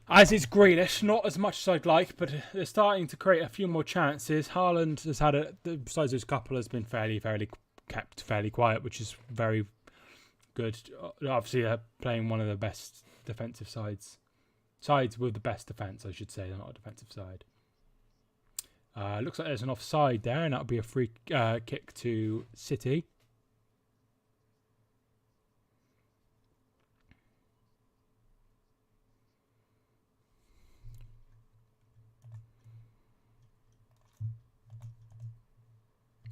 As is Grealish, not as much as I'd like, but they're starting to create a few more chances. Haaland has had besides those couple, has been kept fairly quiet, which is very good. Obviously, they're playing one of the best defensive sides with the best defence, I should say. They're not a defensive side. Looks like there's an offside there, and that'll be a free kick to City.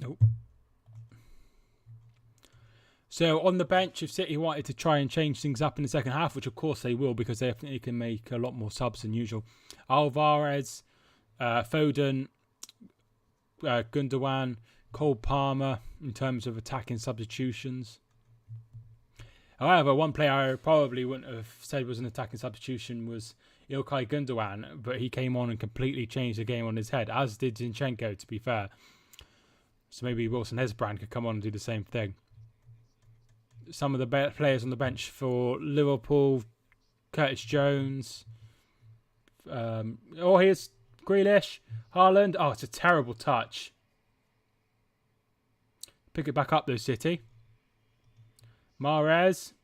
Nope. So on the bench, if City wanted to try and change things up in the second half, which of course they will because they definitely can make a lot more subs than usual. Alvarez, Foden, Gundogan, Cole Palmer in terms of attacking substitutions. However, one player I probably wouldn't have said was an attacking substitution was Ilkay Gundogan, but he came on and completely changed the game on his head, as did Zinchenko, to be fair. So maybe Wilson Hesbrand could come on and do the same thing. Some of the players on the bench for Liverpool, Curtis Jones. Here's Grealish, Haaland. Oh, it's a terrible touch. Pick it back up though, City. Mahrez.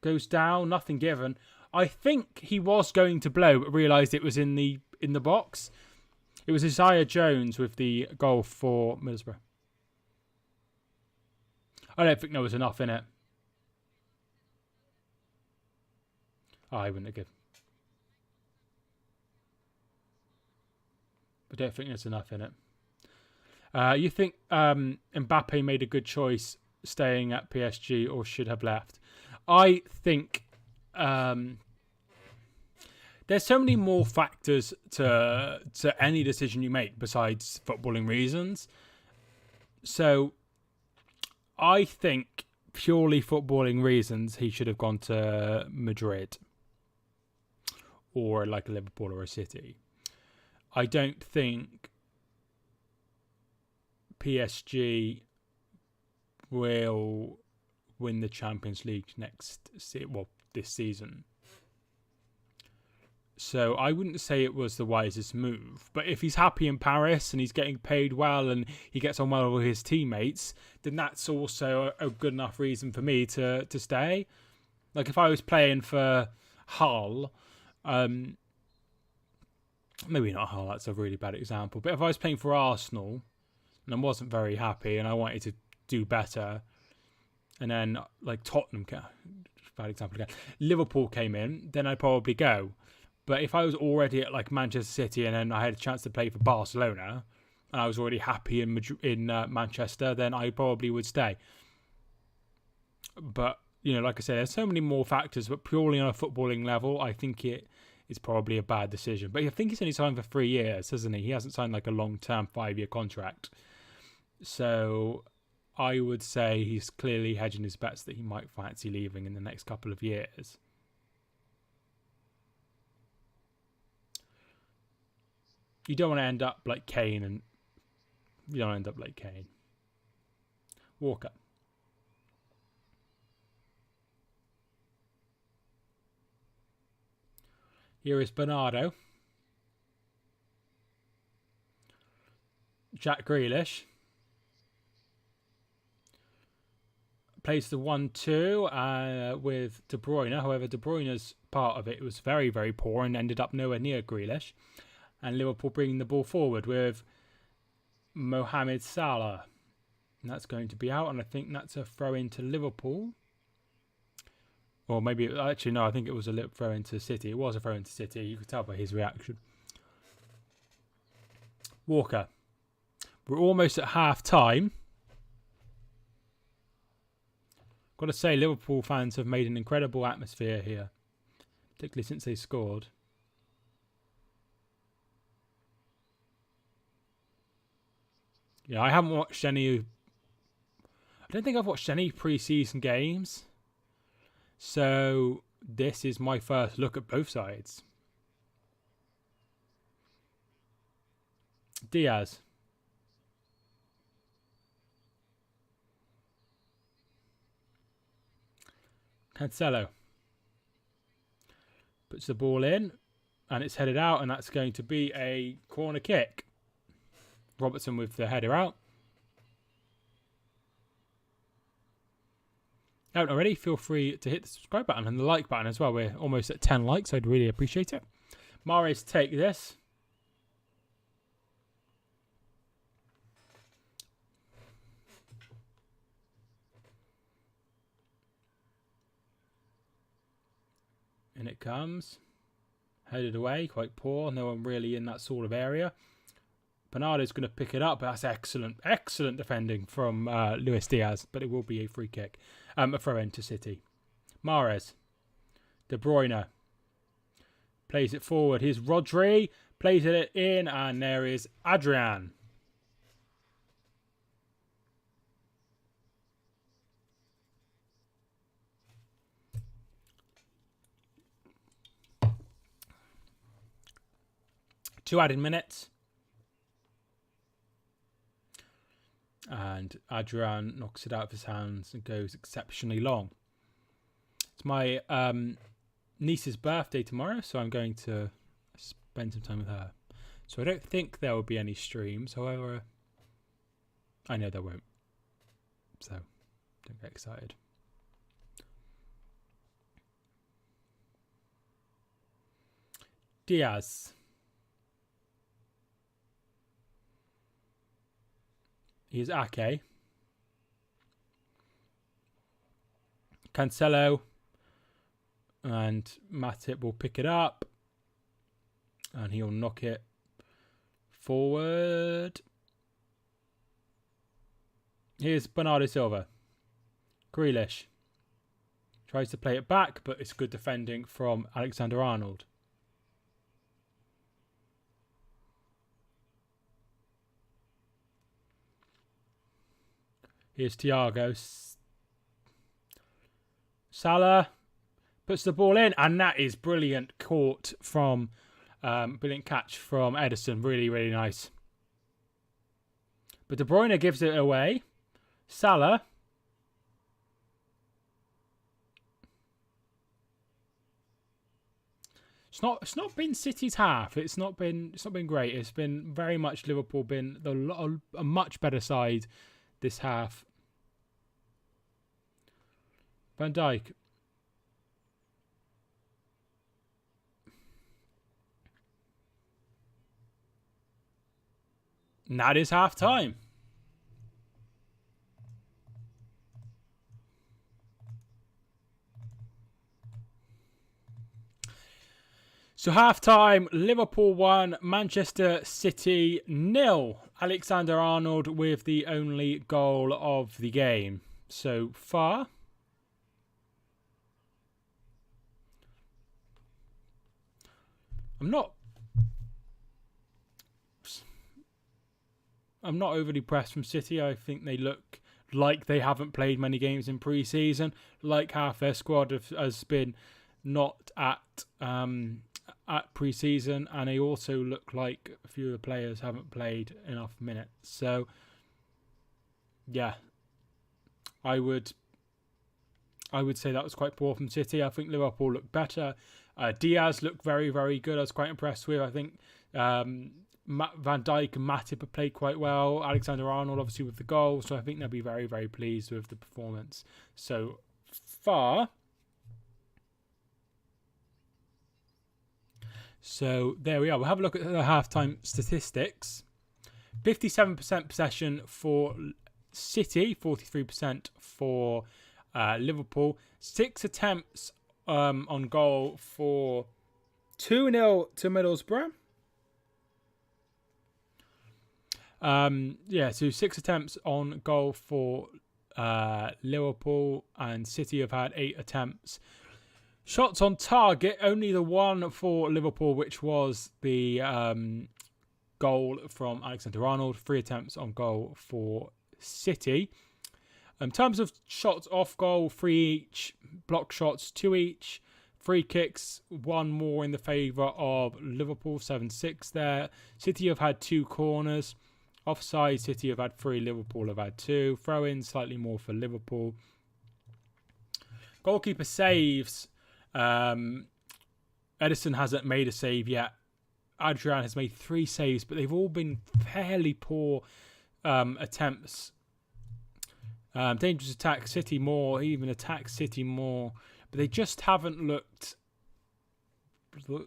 Goes down, nothing given. I think he was going to blow, but realised it was in the box. It was Isaiah Jones with the goal for Middlesbrough. I don't think there was enough in it. I wouldn't have given. I don't think there's enough in it. You think Mbappe made a good choice staying at PSG or should have left. I think there's so many more factors to any decision you make besides footballing reasons. So I think purely footballing reasons he should have gone to Madrid or like a Liverpool or a City. I don't think PSG will win the Champions League this season. So I wouldn't say it was the wisest move. But if he's happy in Paris and he's getting paid well and he gets on well with his teammates, then that's also a good enough reason for me to stay. Like if I was playing for Hull, maybe not Hull, that's a really bad example. But if I was playing for Arsenal and I wasn't very happy and I wanted to do better, and then like Tottenham, bad example again, Liverpool came in, then I'd probably go. But if I was already at like Manchester City and then I had a chance to play for Barcelona and I was already happy in Manchester, then I probably would stay. But, you know, like I said, there's so many more factors, but purely on a footballing level, I think it is probably a bad decision. But I think he's only signed for 3 years, hasn't he? He hasn't signed like a long-term 5-year contract. So I would say he's clearly hedging his bets that he might fancy leaving in the next couple of years. You don't want to end up like Kane Walker. Here is Bernardo. Jack Grealish. Plays the 1-2 with De Bruyne. However, De Bruyne's part of it was very, very poor and ended up nowhere near Grealish. And Liverpool bringing the ball forward with Mohamed Salah. And that's going to be out, and I think that's a throw into Liverpool. Or maybe, actually, no, I think it was a throw into City. It was a throw into City. You could tell by his reaction. Walker. We're almost at half time. Got to say, Liverpool fans have made an incredible atmosphere here, particularly since they scored. Yeah, I haven't watched any. I don't think I've watched any pre-season games. So this is my first look at both sides. Diaz. Cancelo. Puts the ball in and it's headed out, and that's going to be a corner kick. Robertson with the header out. Haven't already, feel free to hit the subscribe button and the like button as well. We're almost at 10 likes. I'd really appreciate it. Mahrez take this. And it comes. Headed away, quite poor. No one really in that sort of area. Bernardo's going to pick it up. That's excellent defending from Luis Diaz, but it will be a free kick. A throw into City. Mahrez. De Bruyne. Plays it forward. Here's Rodri. Plays it in, and there is Adrian. Two added minutes. And Adrian knocks it out of his hands and goes exceptionally long. It's my niece's birthday tomorrow, so I'm going to spend some time with her. So I don't think there will be any streams. However, I know there won't. So don't get excited. Diaz. Here's Ake. Cancelo. And Matip will pick it up. And he'll knock it forward. Here's Bernardo Silva. Grealish tries to play it back, but it's good defending from Alexander-Arnold. Here's Thiago. Salah puts the ball in, and that is brilliant caught from, brilliant catch from Ederson. Really, really nice. But De Bruyne gives it away. Salah. It's not been City's half. It's not been great. It's been very much Liverpool been a much better side this half. Van Dijk. And that is half time. So half time, Liverpool 1, Manchester City 0. Alexander-Arnold with the only goal of the game so far. I'm not overly pressed from City. I think they look like they haven't played many games in pre-season. Like half their squad has been not at pre-season, and they also look like a few of the players haven't played enough minutes. So, yeah, I would say that was quite poor from City. I think Liverpool looked better. Diaz looked very, very good. I was quite impressed with. I think Van Dijk and Matip have played quite well. Alexander-Arnold, obviously, with the goal. So I think they'll be very, very pleased with the performance so far. So there we are. We'll have a look at the halftime statistics. 57% possession for City, 43% for Liverpool. 6 attempts on goal for 2-0 to Middlesbrough. So 6 attempts on goal for Liverpool, and City have had 8 attempts. Shots on target, only the one for Liverpool, which was the goal from Alexander-Arnold. 3 attempts on goal for City. In terms of shots off goal, 3 each. Block shots, 2 each. Free kicks, 1 more in the favour of Liverpool, 7-6 there. City have had 2 corners. Offside, City have had 3. Liverpool have had 2. Throw-in, slightly more for Liverpool. Goalkeeper saves. Ederson hasn't made a save yet. Adrian has made 3 saves, but they've all been fairly poor attempts. Dangerous attack City more, even attack City more, but they just haven't looked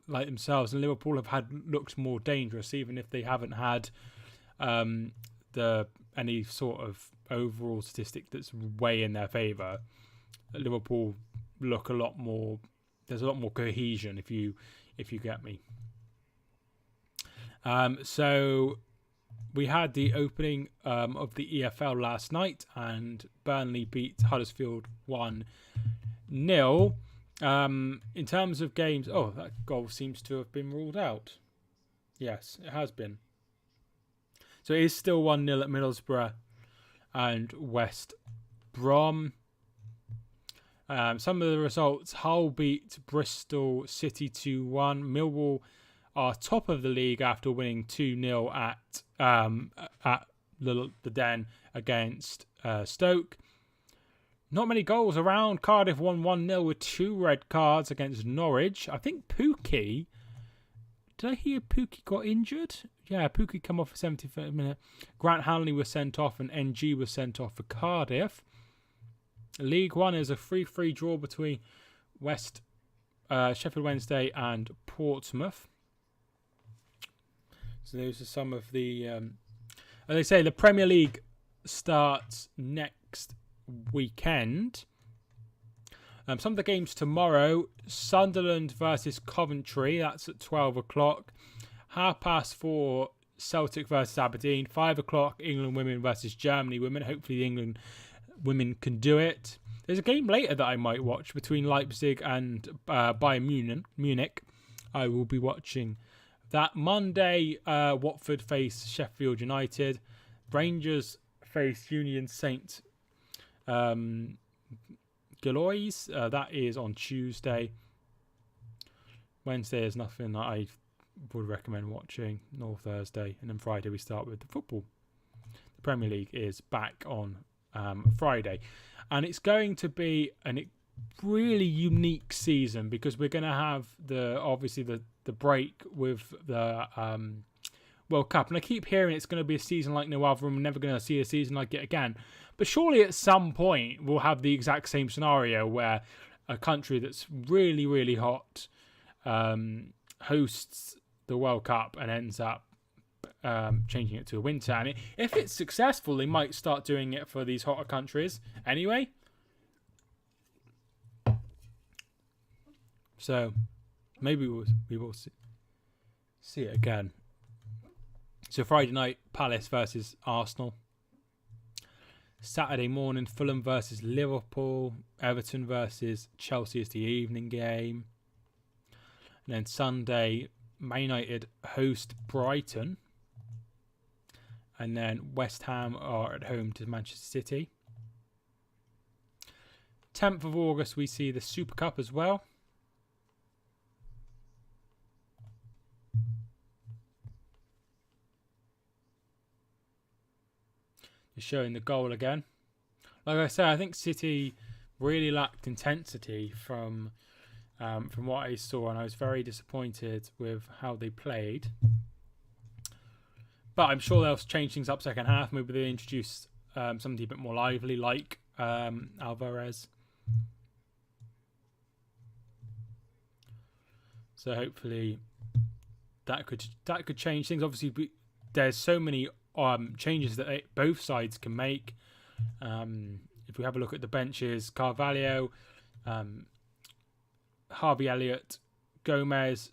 like themselves. And Liverpool have looked more dangerous, even if they haven't had any sort of overall statistic that's way in their favour. Liverpool look a lot more. There's a lot more cohesion, if you get me. So we had the opening of the EFL last night, and Burnley beat Huddersfield 1-0. In terms of games, that goal seems to have been ruled out. Yes, it has been. So it is still 1-0 at Middlesbrough and West Brom. Some of the results: Hull beat Bristol City 2-1. Millwall are top of the league after winning 2-0 at the Den against Stoke. Not many goals around. Cardiff won 1-0 with 2 red cards against Norwich. I think Pukki... Did I hear Pukki got injured? Yeah, Pukki come off for 75th minute. Grant Hanley was sent off and NG was sent off for Cardiff. League One is a 3-3 draw between Sheffield Wednesday and Portsmouth. So those are some of the... as they say, the Premier League starts next weekend. Some of the games tomorrow: Sunderland versus Coventry. That's at 12 o'clock. 4:30 Celtic versus Aberdeen. 5 o'clock England women versus Germany women. Hopefully the England women can do it. There's a game later that I might watch between Leipzig and Bayern Munich. I will be watching that. Monday, Watford face Sheffield United. Rangers face Union Saint Gilloise. That is on Tuesday. Wednesday is nothing that I would recommend watching, nor Thursday. And then Friday we start with the football. The Premier League is back on Friday. And it's going to be a really unique season because we're going to have the break with the World Cup. And I keep hearing it's going to be a season like no other and we're never going to see a season like it again. But surely at some point we'll have the exact same scenario where a country that's really, really hot hosts the World Cup and ends up changing it to a winter. And if it's successful, they might start doing it for these hotter countries anyway. So maybe we will see it again. So Friday night, Palace versus Arsenal. Saturday morning, Fulham versus Liverpool. Everton versus Chelsea is the evening game. And then Sunday, Man United host Brighton. And then West Ham are at home to Manchester City. 10th of August, we see the Super Cup as well. Just showing the goal again. Like I said, I think City really lacked intensity from what I saw, and I was very disappointed with how they played. But I'm sure they'll change things up second half. Maybe they'll introduce something a bit more lively, like Alvarez. So hopefully that could change things. Obviously, there's so many changes that both sides can make. If we have a look at the benches, Carvalho, Harvey Elliott, Gomez,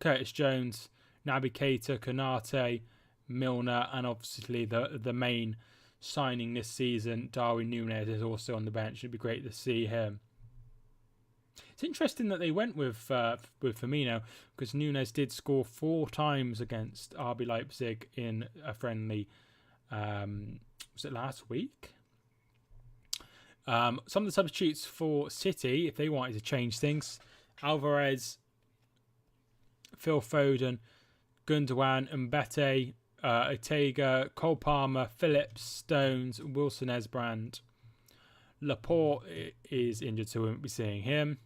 Curtis Jones, Naby Keita, Konate, Milner, and obviously the main signing this season, Darwin Núñez, is also on the bench. It'd be great to see him. It's interesting that they went with Firmino because Núñez did score 4 times against RB Leipzig in a friendly. Was it last week? Some of the substitutes for City, if they wanted to change things: Alvarez, Phil Foden, Gundogan, Mbete, Ortega, Cole Palmer, Phillips, Stones, Wilson Esbrand. Laporte is injured, so we won't be seeing him.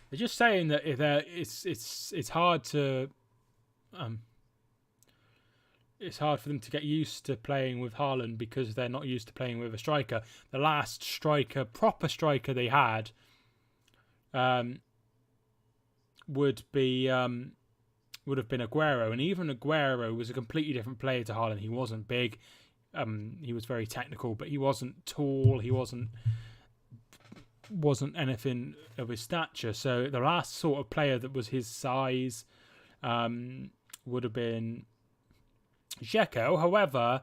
They're just saying that it's hard to it's hard for them to get used to playing with Haaland because they're not used to playing with a striker. The last proper striker they had would have been Aguero, and even Aguero was a completely different player to Haaland. He wasn't big, he was very technical, but he wasn't tall. He wasn't anything of his stature. So the last sort of player that was his size would have been Dzeko. However,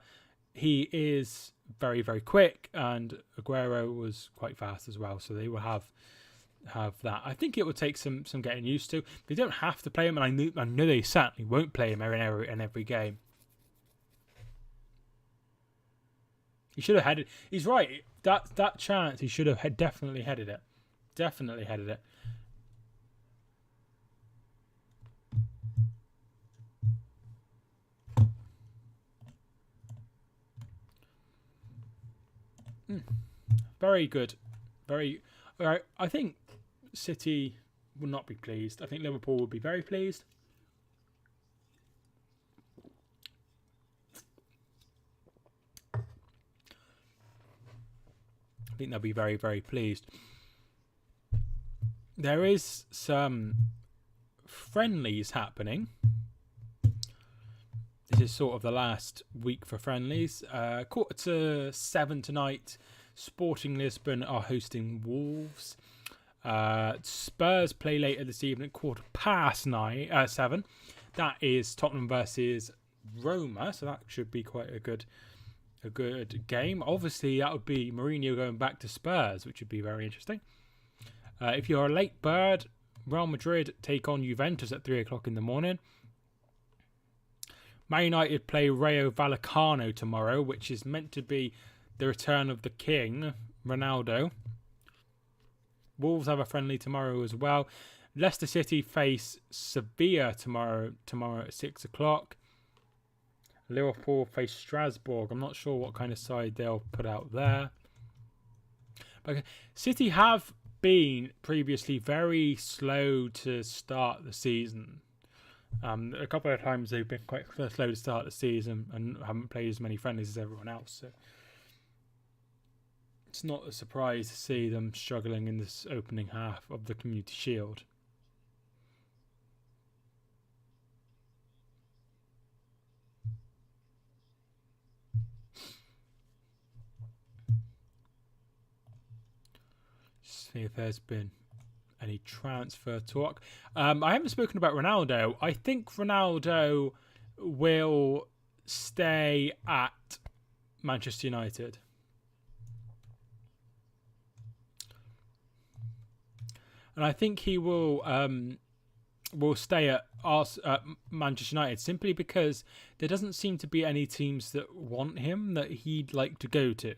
he is very, very quick, and Aguero was quite fast as well. So they will have that. I think it will take some getting used to. They don't have to play him, and I know they certainly won't play him in every game. He should have headed. He's right. That chance, he should have definitely headed it. Definitely headed it. Very good. Very. I think City will not be pleased. I think Liverpool will be very pleased. I think they'll be very, very pleased. There is some friendlies happening. This is sort of the last week for friendlies. 6:45 tonight, Sporting Lisbon are hosting Wolves. Spurs play later this evening at 7:15. That is Tottenham versus Roma, so that should be quite a good game. Obviously, that would be Mourinho going back to Spurs, which would be very interesting. If you're a late bird, Real Madrid take on Juventus at 3 o'clock in the morning. Man United play Rayo Vallecano tomorrow, which is meant to be the return of the king, Ronaldo. Wolves have a friendly tomorrow as well. Leicester City face Sevilla tomorrow at 6 o'clock. Liverpool face Strasbourg. I'm not sure what kind of side they'll put out there. But City have been previously very slow to start the season. A couple of times they've been quite slow to start the season and haven't played as many friendlies as everyone else. So it's not a surprise to see them struggling in this opening half of the Community Shield. See if there's been any transfer talk. I haven't spoken about Ronaldo. I think Ronaldo will stay at Manchester United. And I think he will stay at Manchester United simply because there doesn't seem to be any teams that want him that he'd like to go to.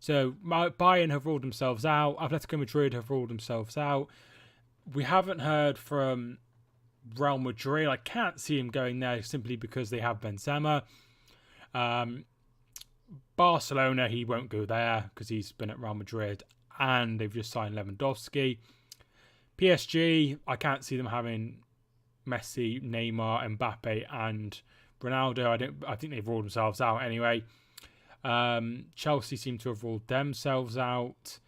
So Bein have ruled themselves out. Atletico Madrid have ruled themselves out. We haven't heard from Real Madrid. I can't see him going there simply because they have Benzema. Barcelona, he won't go there because he's been at Real Madrid and they've just signed Lewandowski. PSG, I can't see them having Messi, Neymar, Mbappe and Ronaldo. I think they've ruled themselves out anyway. Chelsea seem to have ruled themselves out.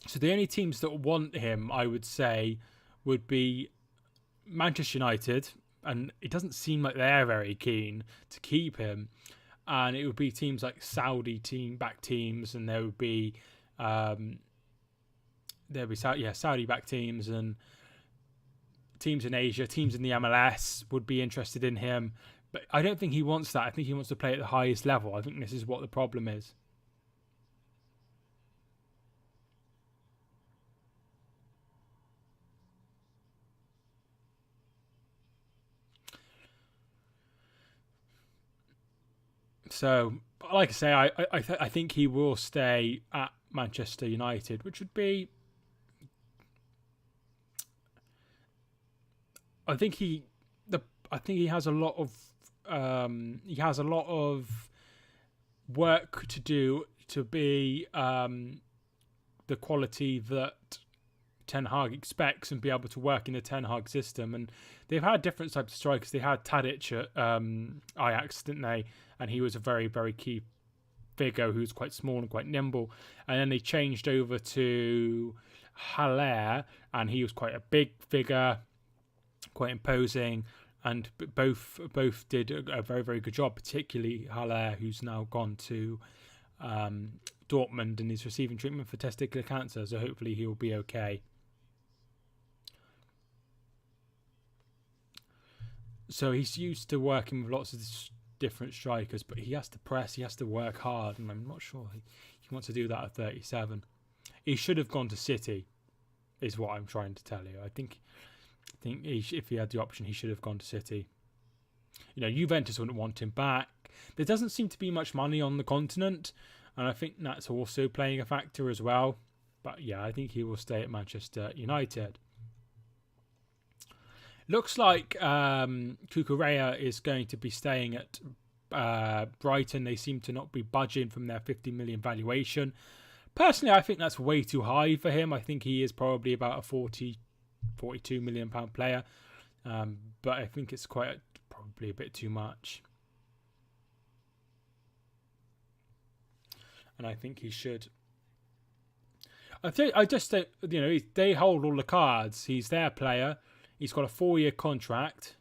So the only teams that want him, I would say, would be Manchester United, and it doesn't seem like they're very keen to keep him. And it would be teams like Saudi backed teams, and there would be Saudi backed teams and teams in Asia, teams in the MLS would be interested in him. But I don't think he wants that. I think he wants to play at the highest level. I think this is what the problem is. So, like I say, I think he will stay at Manchester United, which would be. I think he has a lot of. He has a lot of work to do to be the quality that Ten Hag expects and be able to work in the Ten Hag system. And they've had different types of strikers. They had Tadic at Ajax, didn't they? And he was a very, very key figure who's quite small and quite nimble. And then they changed over to Haller, and he was quite a big figure, quite imposing. And both did a very, very good job, particularly Haller, who's now gone to Dortmund and is receiving treatment for testicular cancer. So hopefully he'll be okay. So he's used to working with lots of different strikers, but he has to press, he has to work hard, and I'm not sure he wants to do that at 37. He should have gone to City, is what I'm trying to tell you. I think if he had the option, he should have gone to City. You know, Juventus wouldn't want him back. There doesn't seem to be much money on the continent, and I think that's also playing a factor as well. But yeah, I think he will stay at Manchester United. Looks like Cucurella is going to be staying at Brighton. They seem to not be budging from their 50 million valuation. Personally, I think that's way too high for him. I think he is probably about a 42 million pound player, but I think it's probably a bit too much. And I think he should. I just think, they hold all the cards. He's their player. He's got a 4-year contract,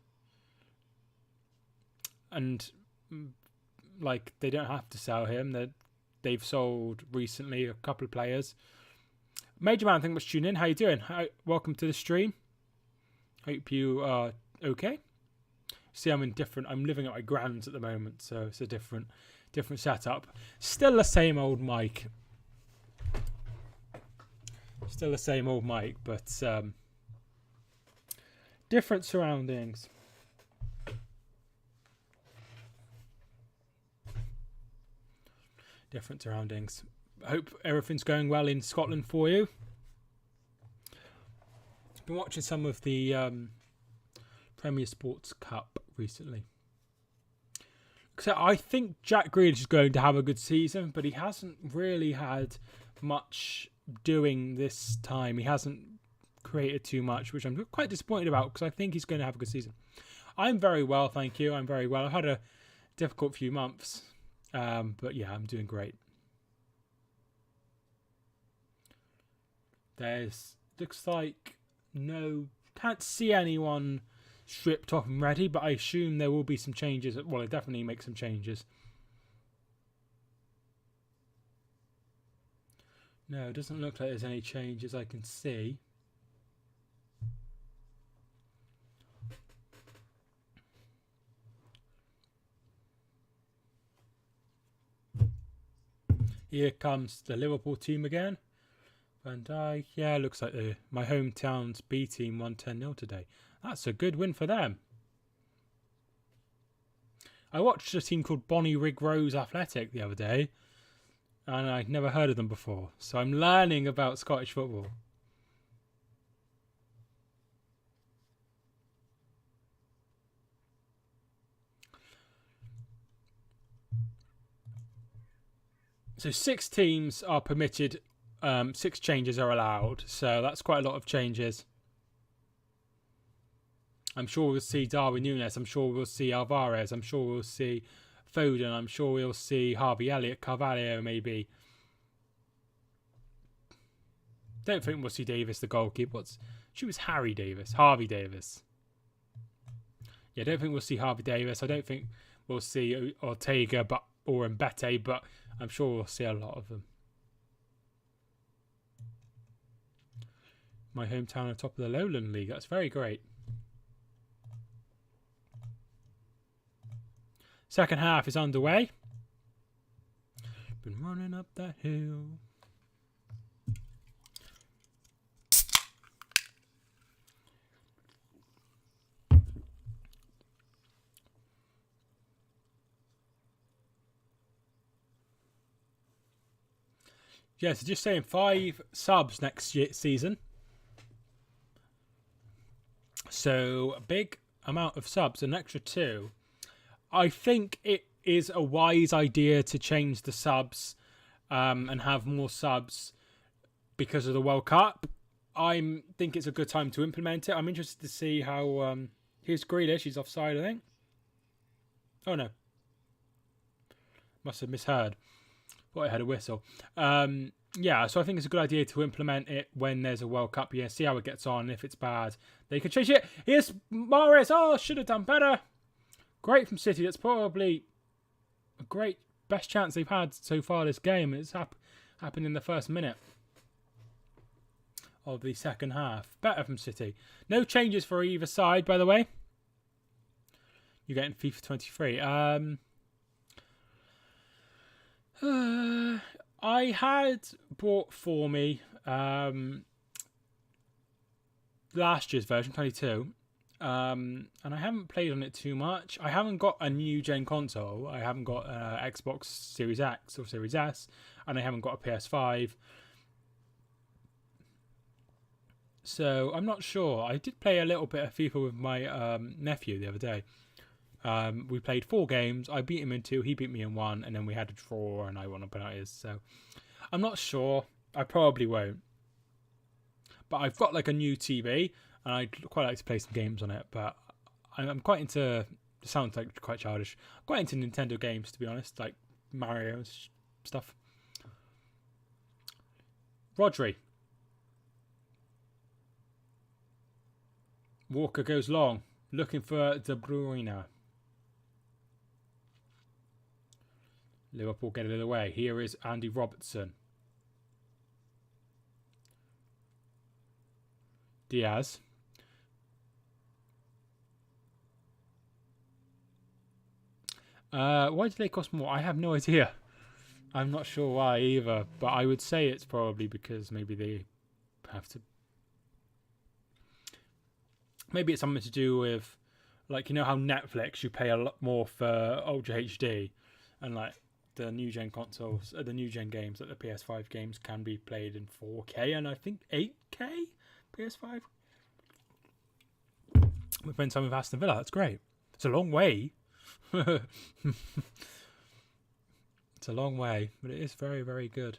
and they don't have to sell him. They've sold recently a couple of players. Major Man, thank you much for tuning in. How you doing? Welcome to the stream. Hope you are okay. See, I'm living at my grand's at the moment, so it's a different setup. Still the same old mic. But different surroundings. I hope everything's going well in Scotland for you. I've been watching some of the Premier Sports Cup recently. So I think Jack Grealish is going to have a good season, but he hasn't really had much doing this time. He hasn't created too much, which I'm quite disappointed about because I think he's going to have a good season. I'm very well, thank you. I'm very well. I've had a difficult few months, but yeah, I'm doing great. Looks like can't see anyone stripped off and ready, but I assume there will be some changes. Well, I definitely make some changes. No, it doesn't look like there's any changes I can see. Here comes the Liverpool team again. Van Dijk, yeah, looks like my hometown's B team won 10-0 today. That's a good win for them. I watched a team called Bonnyrigg Rose Athletic the other day, and I'd never heard of them before. So I'm learning about Scottish football. So 6 teams are permitted. 6 changes are allowed. So that's quite a lot of changes. I'm sure we'll see Darwin Núñez. I'm sure we'll see Alvarez. I'm sure we'll see Foden. I'm sure we'll see Harvey Elliott, Carvalho maybe. Don't think we'll see Davis, the goalkeeper. She was Harvey Davis. Yeah, I don't think we'll see Harvey Davis. I don't think we'll see Ortega or Mbete, but I'm sure we'll see a lot of them. My hometown on top of the Lowland League. That's very great. Second half is underway. Been running up that hill. Yeah, so just saying 5 subs next season. So a big amount of subs, an extra 2. I think it is a wise idea to change the subs and have more subs because of the World Cup. I think it's a good time to implement it. I'm interested to see how... here's Grealish. He's offside, I think. Oh, no. Must have misheard. Thought I had a whistle. Yeah, so I think it's a good idea to implement it when there's a World Cup. Yeah, see how it gets on. If it's bad, they can change it. Here's Mahrez. Oh, should have done better. Great from City. That's probably a great best chance they've had so far this game. It's happened in the first minute of the second half. Better from City. No changes for either side, by the way. You're getting FIFA 23. I had bought for me last year's version, 22. And I haven't played on it too much. I haven't got a new gen console. I haven't got Xbox Series X or Series S, and I haven't got a PS5. So I'm not sure. I did play a little bit of FIFA with my nephew the other day. We played 4 games. I beat him in 2. He beat me in 1, and then we had a draw, and I won on penalties. So I'm not sure. I probably won't. But I've got like a new TV. And I'd quite like to play some games on it, but I'm quite into... It sounds like quite childish. I'm quite into Nintendo games, to be honest, like Mario stuff. Rodri. Walker goes long, looking for De Bruyne. Liverpool get it away. Here is Andy Robertson. Diaz. Why do they cost more? I have no idea. I'm not sure why either, but I would say it's probably because maybe they have to. Maybe it's something to do with, like, you know how Netflix, you pay a lot more for Ultra HD, and like the new gen consoles, the new gen games, like the PS5 games, can be played in 4K and I think 8K PS5. We're playing time with Aston Villa. That's great. It's a long way. It's a long way, but it is very, very good.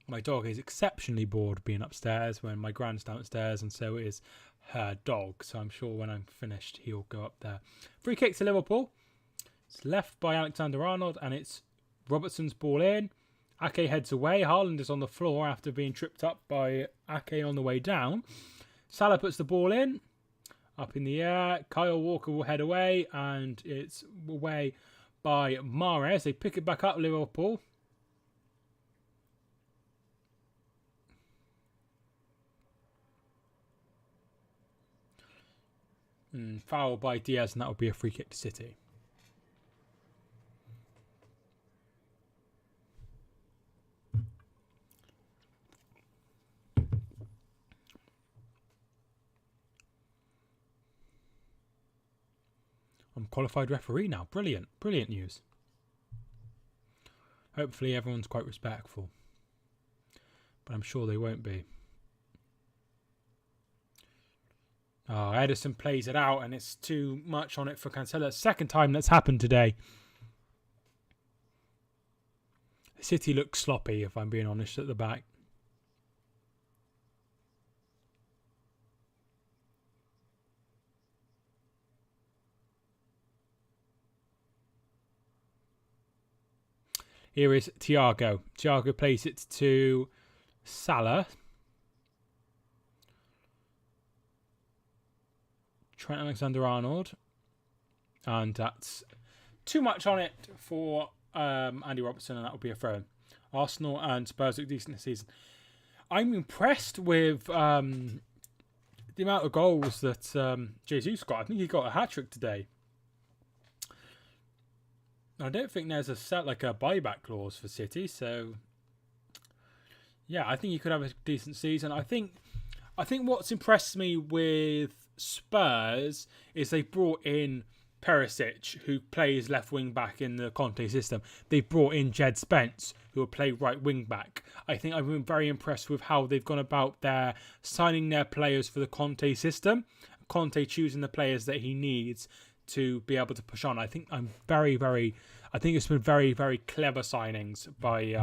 My dog is exceptionally bored being upstairs when my grand's downstairs, and so is her dog. So I'm sure when I'm finished, he'll go up there. Free kick to Liverpool. It's left by Alexander-Arnold, and it's Robertson's ball in. Ake heads away. Haaland is on the floor after being tripped up by Ake on the way down. Salah puts the ball in. Up in the air. Kyle Walker will head away, and it's away by Mahrez. They pick it back up, Liverpool. Foul by Diaz, and that would be a free kick to City. I'm qualified referee now. Brilliant. Brilliant news. Hopefully everyone's quite respectful. But I'm sure they won't be. Oh, Edison plays it out, and it's too much on it for Cancelo. Second time that's happened today. City looks sloppy, if I'm being honest, at the back. Here is Thiago. Thiago plays it to Salah. Trent Alexander-Arnold. And that's too much on it for Andy Robertson, and that will be a throw. Arsenal and Spurs look decent this season. I'm impressed with the amount of goals that Jesus got. I think he got a hat-trick today. I don't think there's a buyback clause for City, so yeah, I think he could have a decent season. I think what's impressed me with Spurs is they brought in Perisic, who plays left wing back in the Conte system. They brought in Jed Spence, who will play right wing back. I think I've been very impressed with how they've gone about their signing their players for the Conte system. Conte choosing the players that he needs to be able to push on. I think it's been very, very clever signings by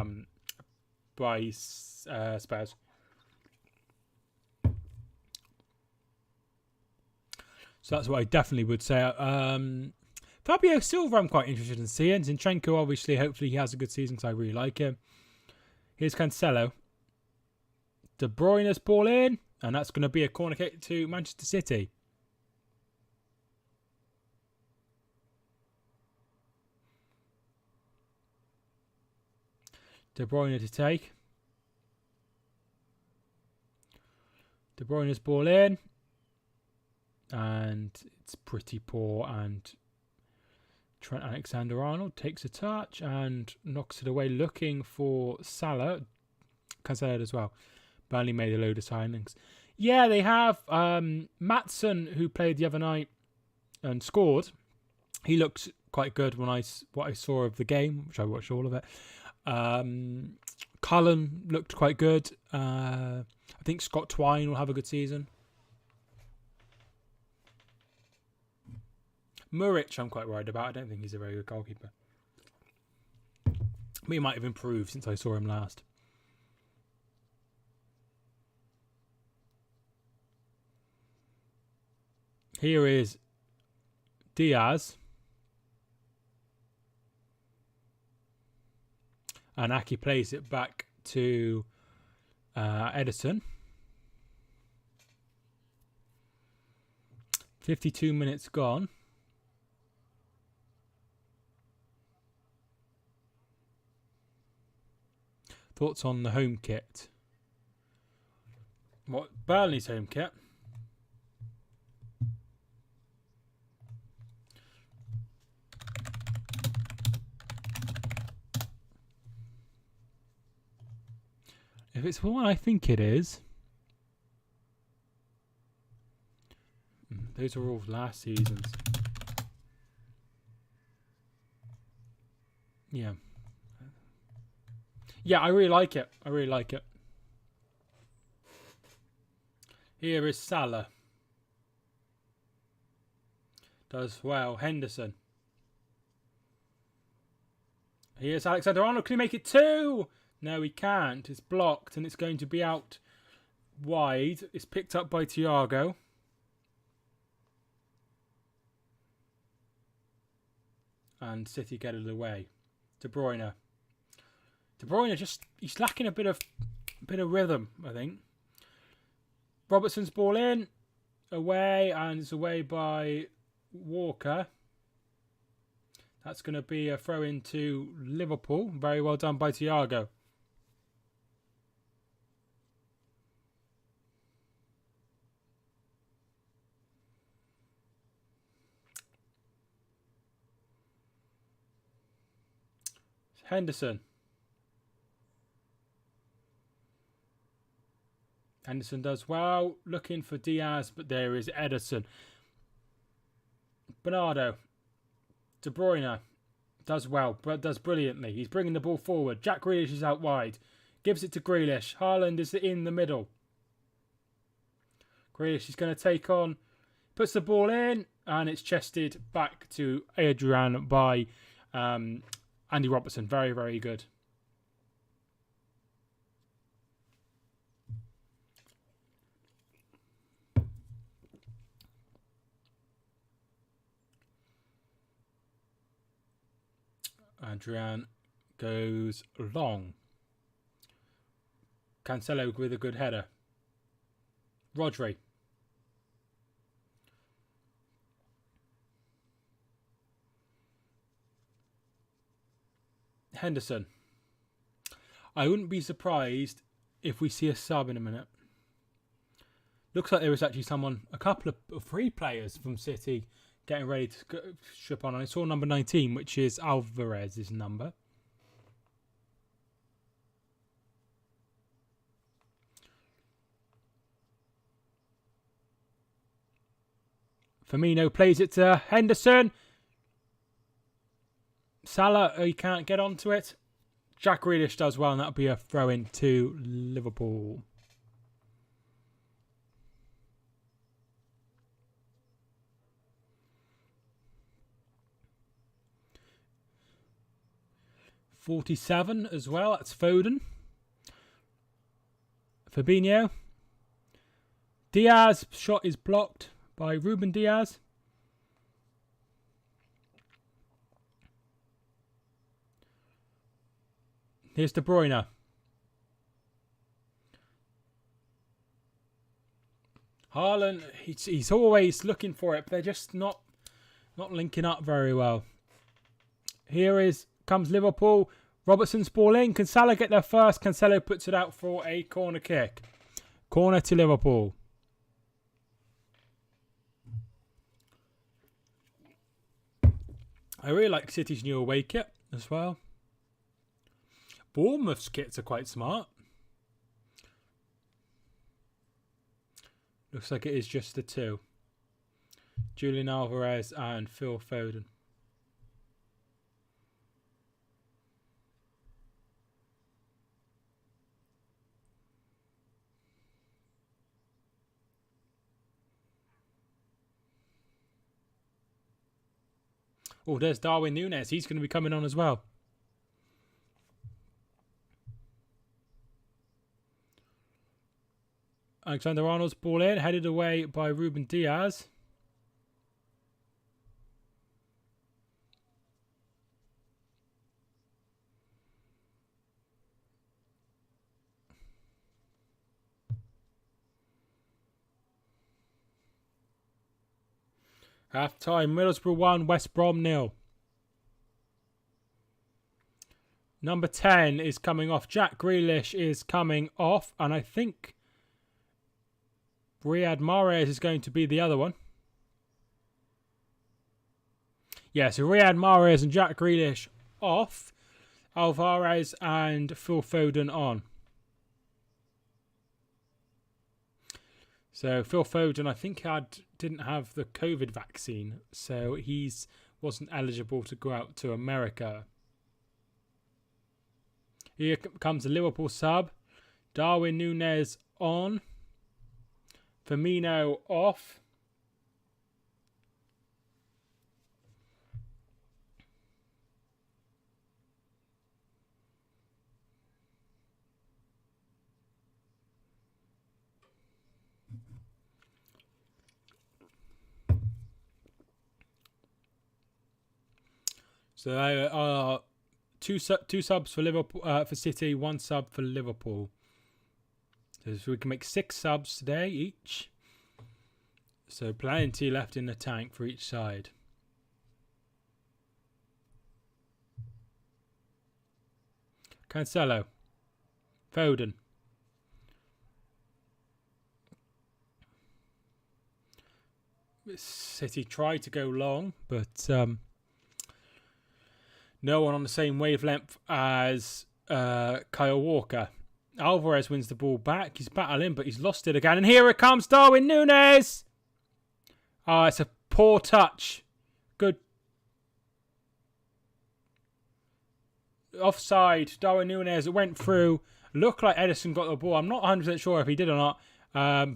Spurs. So that's what I definitely would say. Fabio Silva, I'm quite interested in seeing. Zinchenko, obviously, hopefully he has a good season because I really like him. Here's Cancelo. De Bruyne's ball in, and that's going to be a corner kick to Manchester City. De Bruyne to take. De Bruyne's ball in. And it's pretty poor, and Trent Alexander-Arnold takes a touch and knocks it away, looking for Salah. Cancelo as well. Burnley made a load of signings. Yeah, they have. Maatson, who played the other night and scored, he looks quite good what I saw of the game, which I watched all of it. Cullen looked quite good. I think Scott Twine will have a good season. Muric, I'm quite worried about. I don't think he's a very good goalkeeper. But he might have improved since I saw him last. Here is Diaz. And Aki plays it back to Edison. 52 minutes gone. Thoughts on the home kit? What, Burnley's home kit? If it's what I think it is. Those are all last season's. Yeah. Yeah, I really like it. I really like it. Here is Salah. Does well. Henderson. Here's Alexander-Arnold. Can he make it 2? No, he can't. It's blocked and it's going to be out wide. It's picked up by Thiago. And City get it away. De Bruyne. De Bruyne he's lacking a bit of rhythm, I think. Robertson's ball in, away, and it's away by Walker. That's going to be a throw into Liverpool. Very well done by Thiago. Henderson. Henderson does well. Looking for Diaz, but there is Ederson. Bernardo. De Bruyne does well, but does brilliantly. He's bringing the ball forward. Jack Grealish is out wide. Gives it to Grealish. Haaland is in the middle. Grealish is going to take on. Puts the ball in, and it's chested back to Adrian by Andy Robertson. Very, very good. Adrian goes long. Cancelo with a good header. Rodri. Henderson. I wouldn't be surprised if we see a sub in a minute. Looks like there was actually a couple of 3 players from City getting ready to strip on. I saw number 19, which is Alvarez's number. Firmino plays it to Henderson. Salah, he can't get onto it. Jack Grealish does well, and that'll be a throw-in to Liverpool. .47 as well. That's Foden. Fabinho. Diaz. Shot is blocked by Ruben Diaz. Here's De Bruyne. Haaland, he's always looking for it, but they're just not linking up very well. Comes Liverpool. Robertson's ball in. Can Salah get there first? Cancelo puts it out for a corner kick. Corner to Liverpool. I really like City's new away kit as well. Bournemouth's kits are quite smart. Looks like it is just the 2. Julian Alvarez and Phil Foden. Oh, there's Darwin Núñez. He's going to be coming on as well. Alexander-Arnold's ball in, headed away by Ruben Diaz. Half time, Middlesbrough 1, West Brom 0. Number 10 is coming off. Jack Grealish is coming off, and I think Riyad Mahrez is going to be the other one. Yeah, so Riyad Mahrez and Jack Grealish off. Alvarez and Phil Foden on. So Phil Foden, I think, didn't have the COVID vaccine, so wasn't eligible to go out to America. Here comes the Liverpool sub. Darwin Núñez on. Firmino off. So there are two subs for Liverpool, for City, 1 sub for Liverpool. So we can make 6 subs today each. So plenty left in the tank for each side. Cancelo. Foden. City tried to go long, but no one on the same wavelength as Kyle Walker. Alvarez wins the ball back. He's battling, but he's lost it again. And here it comes, Darwin Núñez. Oh, it's a poor touch. Good. Offside. Darwin Núñez. It went through. Looked like Edison got the ball. I'm not 100% sure if he did or not.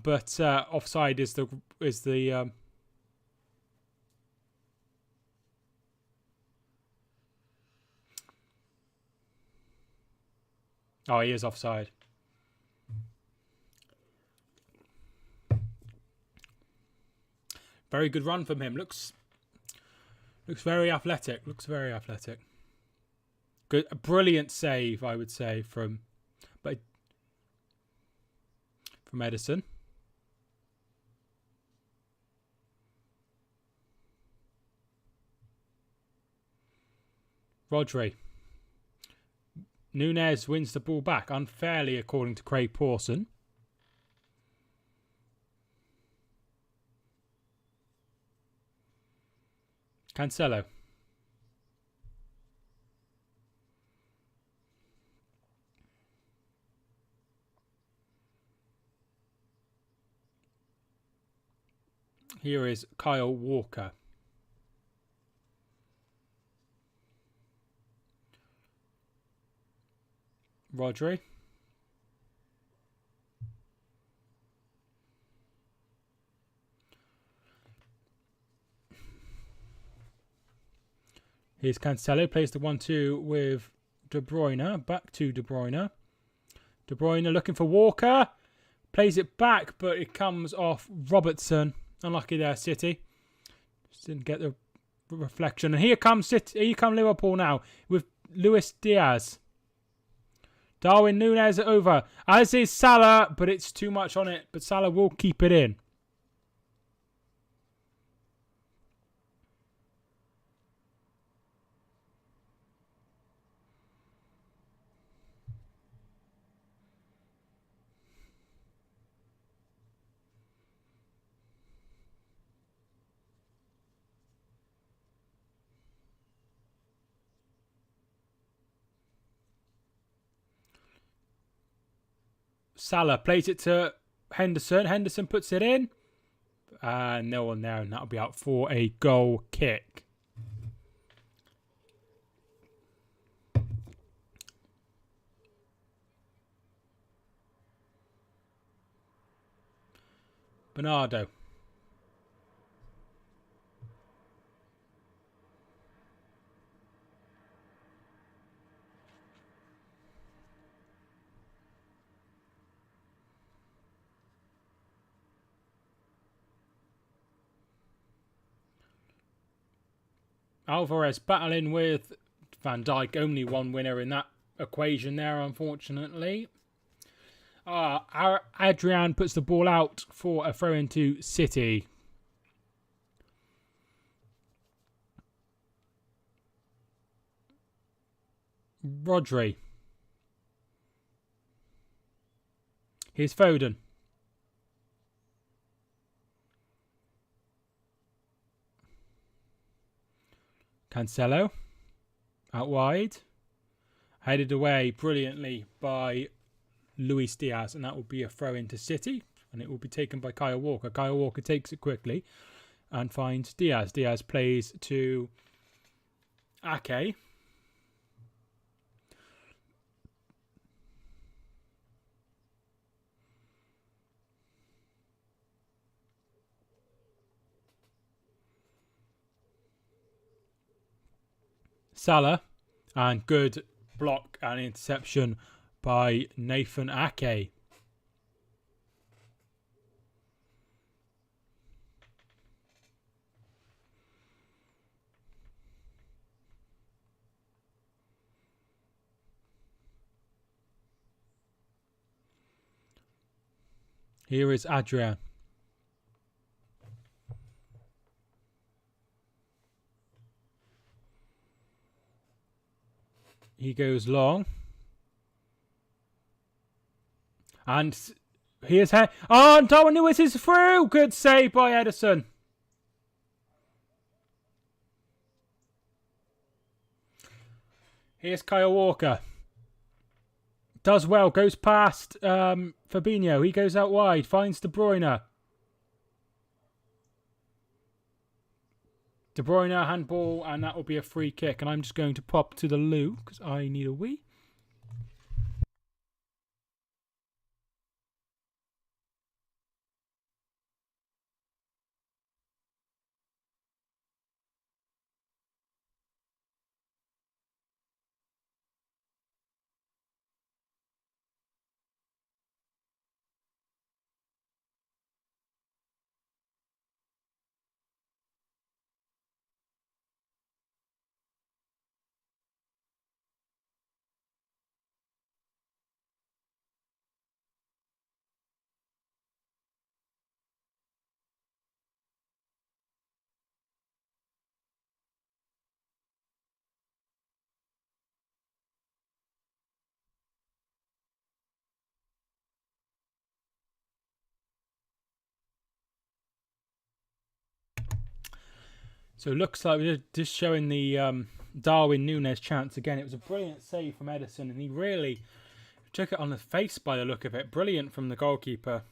But offside is the Oh, he is offside. Very good run from him. Looks very athletic. Good, a brilliant save, I would say, from Edison. Rodri. Núñez wins the ball back unfairly, according to Craig Pawson. Cancelo. Here is Kyle Walker. Rodri. Here's Cancelo, plays the 1-2 with De Bruyne. Back to De Bruyne. De Bruyne looking for Walker. Plays it back, but it comes off Robertson. Unlucky there, City. Just didn't get the reflection. And here comes Liverpool now with Luis Diaz. Darwin Núñez over. As is Salah, but it's too much on it. But Salah will keep it in. Salah plays it to Henderson. Henderson puts it in. No one there, and that'll be out for a goal kick. Bernardo. Alvarez battling with Van Dijk. Only one winner in that equation there, unfortunately. Adrian puts the ball out for a throw into City. Rodri. Here's Foden. Cancelo. Out wide. Headed away brilliantly by Luis Diaz, and that will be a throw into City. and it will be taken by Kyle Walker. Kyle Walker takes it quickly and finds Diaz. Diaz plays to Ake. Salah, and good block and interception by Nathan Ake. Here is Adrian. He goes long. And here's Darwin Lewis is through. Good save by Edison. Here's Kyle Walker. Does well. Goes past Fabinho. He goes out wide. Finds De Bruyne. De Bruyne handball, and that will be a free kick. And I'm just going to pop to the loo because I need a wee. So it looks like we're just showing the Darwin Núñez chance again. It was a brilliant save from Edison, and he really took it on the face by the look of it. Brilliant from the goalkeeper.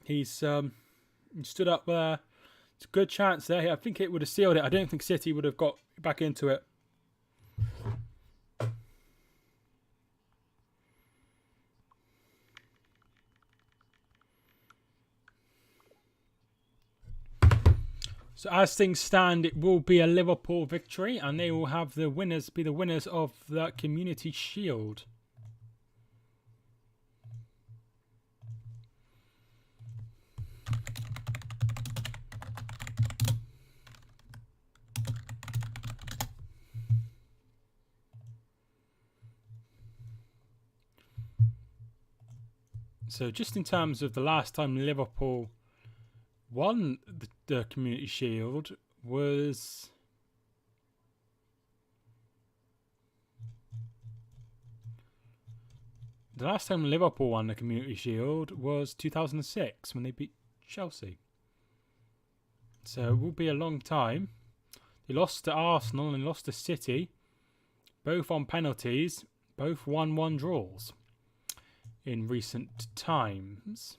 He's stood up there. It's a good chance there. I think it would have sealed it. I don't think City would have got back into it. So as things stand, it will be a Liverpool victory, and they will have the winners be the winners of the Community Shield. So just in terms of the last time Liverpool won the Community Shield was the last time Liverpool won the Community Shield was 2006 when they beat Chelsea. So it will be a long time. They lost to Arsenal and lost to City, both on penalties, both 1-1 draws in recent times.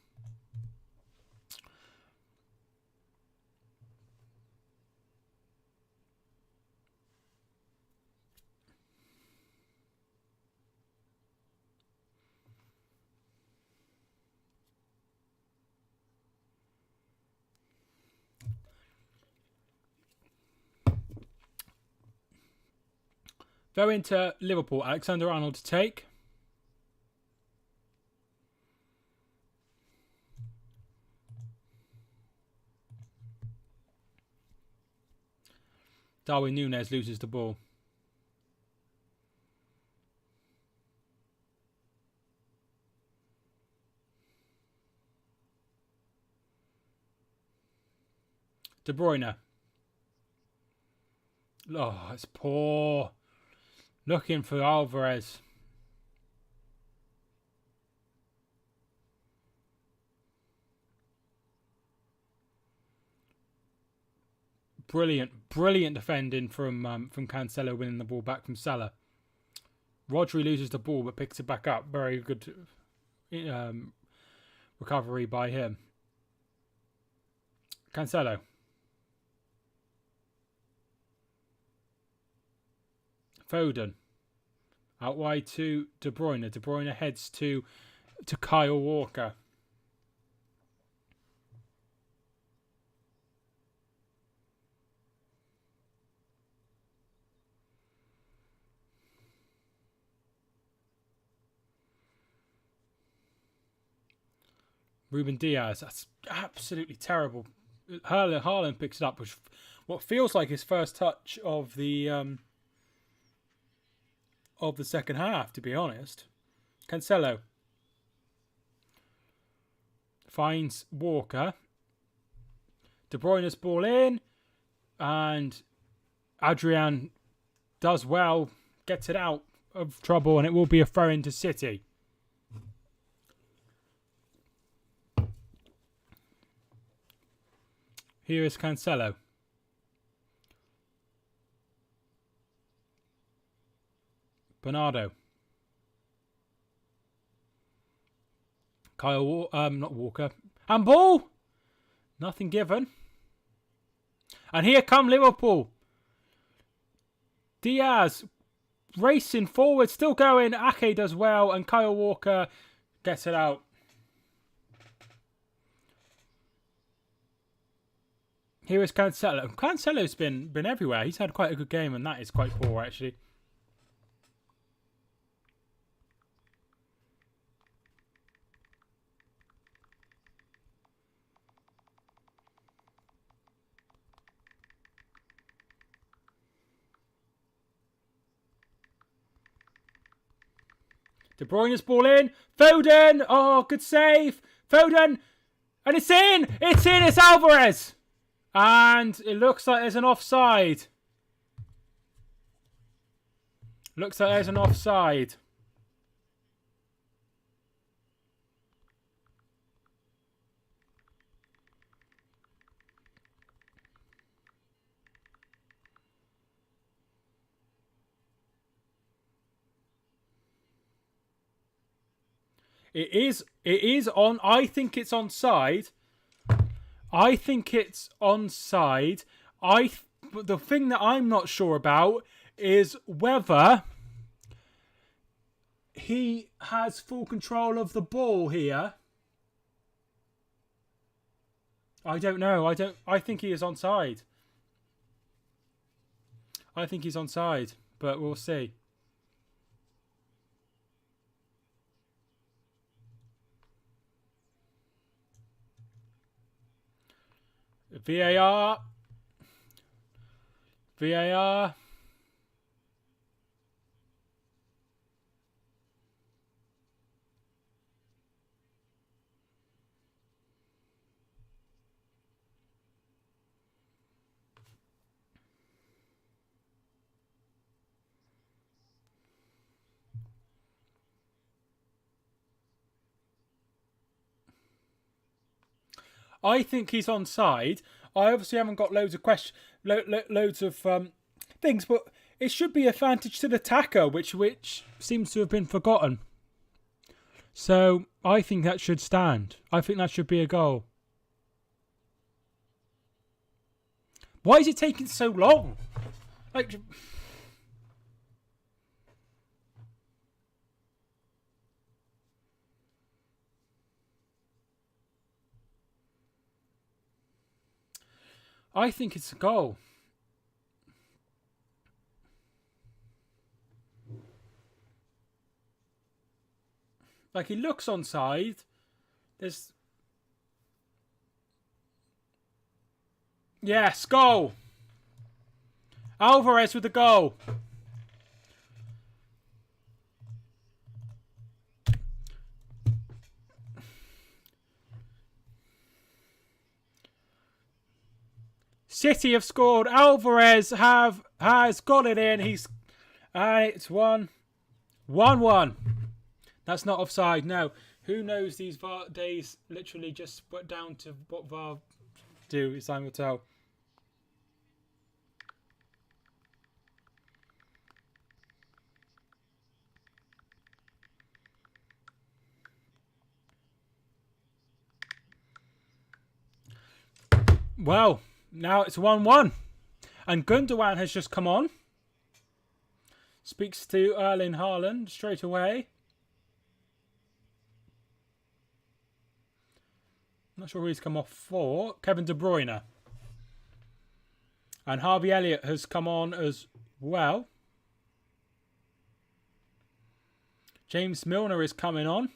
Going to Liverpool, Alexander-Arnold to take. Darwin Núñez loses the ball. De Bruyne. Oh, it's poor. Looking for Alvarez. Brilliant defending from Cancelo, winning the ball back from Salah. Rodri loses the ball but picks it back up. Very good recovery by him. Cancelo. Foden. Out wide to De Bruyne. De Bruyne heads to Kyle Walker. Ruben Diaz. That's absolutely terrible. Haaland picks it up, which what feels like his first touch of the second half, to be honest. Cancelo finds Walker. De Bruyne's ball in, and Adrian does well, gets it out of trouble, and it will be a throw into City. Here is Cancelo. Bernardo. Not Walker. Handball! Nothing given. And here come Liverpool. Diaz racing forward, still going. Ake does well, and Kyle Walker gets it out. Here is Cancelo. Cancelo's been everywhere. He's had quite a good game, and that is quite poor, actually. De Bruyne's ball in. Foden. Oh, good save. Foden. And it's in. It's in. It's Alvarez. And it looks like there's an offside. Looks like there's an offside. It is on. I think it's onside. I think it's onside. The thing that I'm not sure about is whether he has full control of the ball here. I don't know. I think he is onside. I think he's onside, but we'll see. VAR. I think he's onside. I obviously haven't got loads of loads of things, but it should be advantage to the attacker, which seems to have been forgotten. So I think that should stand. I think that should be a goal. Why is it taking so long? Like, I think it's a goal. Like, he looks onside. There's... Yes, goal. Alvarez with the goal. City have scored. Alvarez has got it in. It's 1-1. That's not offside. No. Who knows these VAR days literally just put down to what VAR do, as time will tell. Well, now it's 1-1. And Gundogan has just come on. Speaks to Erling Haaland straight away. Not sure who he's come off for. Kevin De Bruyne. And Harvey Elliott has come on as well. James Milner is coming on.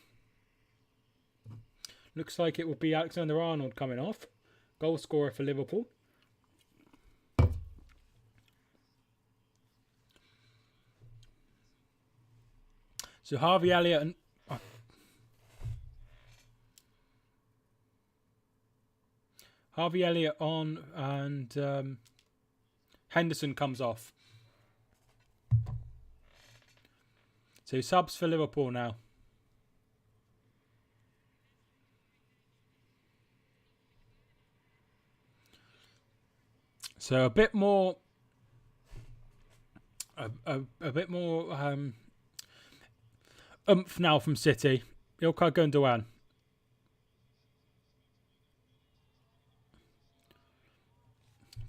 Looks like it will be Alexander-Arnold coming off. Goal scorer for Liverpool. So Harvey Elliott and Harvey Elliott on, and Henderson comes off. So subs for Liverpool now. So a bit more, a bit more oomph now from City. Ilkay Gundogan.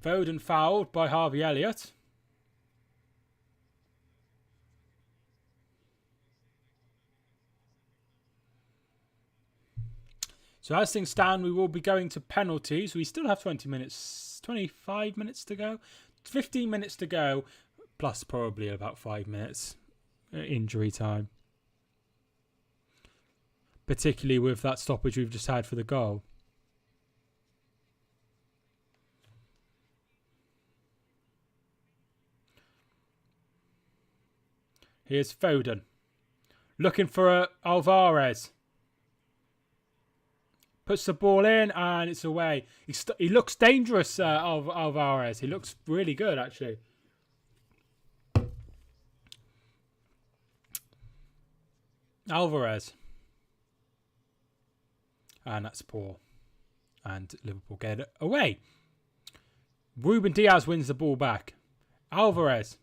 Foden fouled by Harvey Elliott. So as things stand, we will be going to penalties. We still have 20 minutes, 25 minutes to go. 15 minutes to go, plus probably about 5 minutes injury time. Particularly with that stoppage we've just had for the goal. Here's Foden. Looking for Alvarez. Puts the ball in and it's away. He looks dangerous, Alvarez. He looks really good, actually. Alvarez. And that's poor. And Liverpool get it away. Ruben Diaz wins the ball back. Alvarez.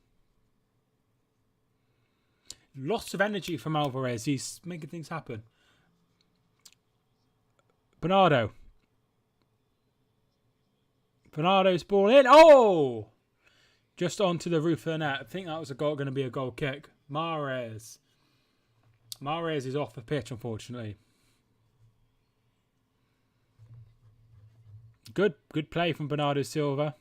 Lots of energy from Alvarez. He's making things happen. Bernardo's ball in. Oh! Just onto the roof of the net. I think that was going to be a goal kick. Mahrez is off the pitch, unfortunately. Good play from Bernardo Silva.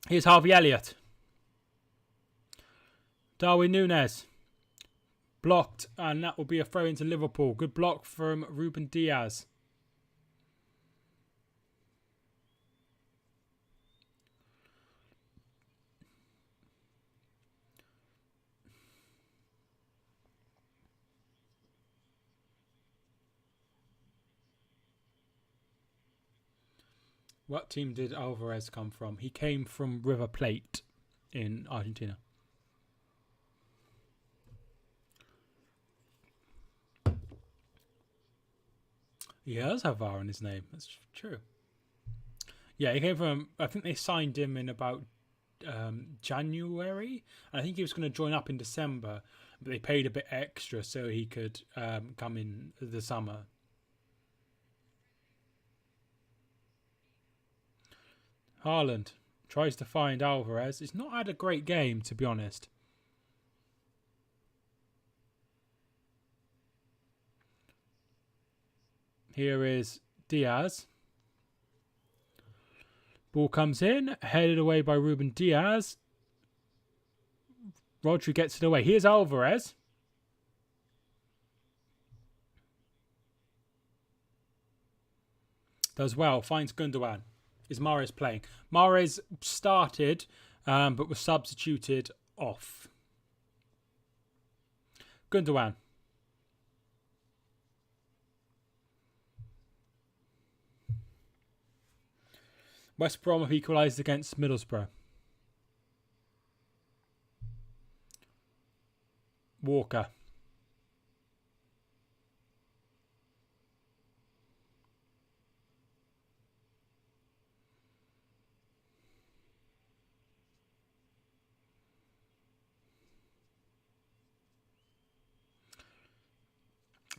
Here's Harvey Elliott. Darwin Núñez. Blocked, and that will be a throw into Liverpool. Good block from Ruben Diaz. What team did Alvarez come from? He came from River Plate in Argentina. He does have VAR in his name. That's true. Yeah, he came from... I think they signed him in about January. And I think he was going to join up in December. But they paid a bit extra so he could come in the summer. Haaland tries to find Alvarez. He's not had a great game, to be honest. Here is Diaz. Ball comes in, headed away by Ruben Diaz. Rodri gets it away. Here's Alvarez. Does well, finds Gundogan. Is Mahrez playing? Mahrez started, but was substituted off. Gundogan. West Brom have equalised against Middlesbrough. Walker.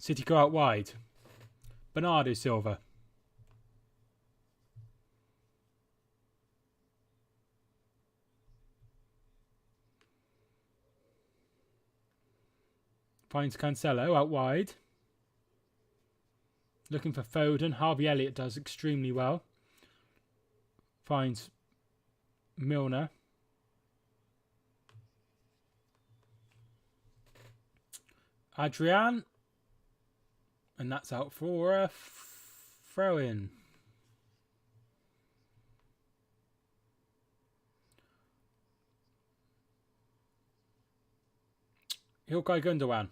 City go out wide. Bernardo Silva. Finds Cancelo out wide. Looking for Foden. Harvey Elliott does extremely well. Finds Milner. Adrian. And that's out for a throw-in. Ilkay Gundogan.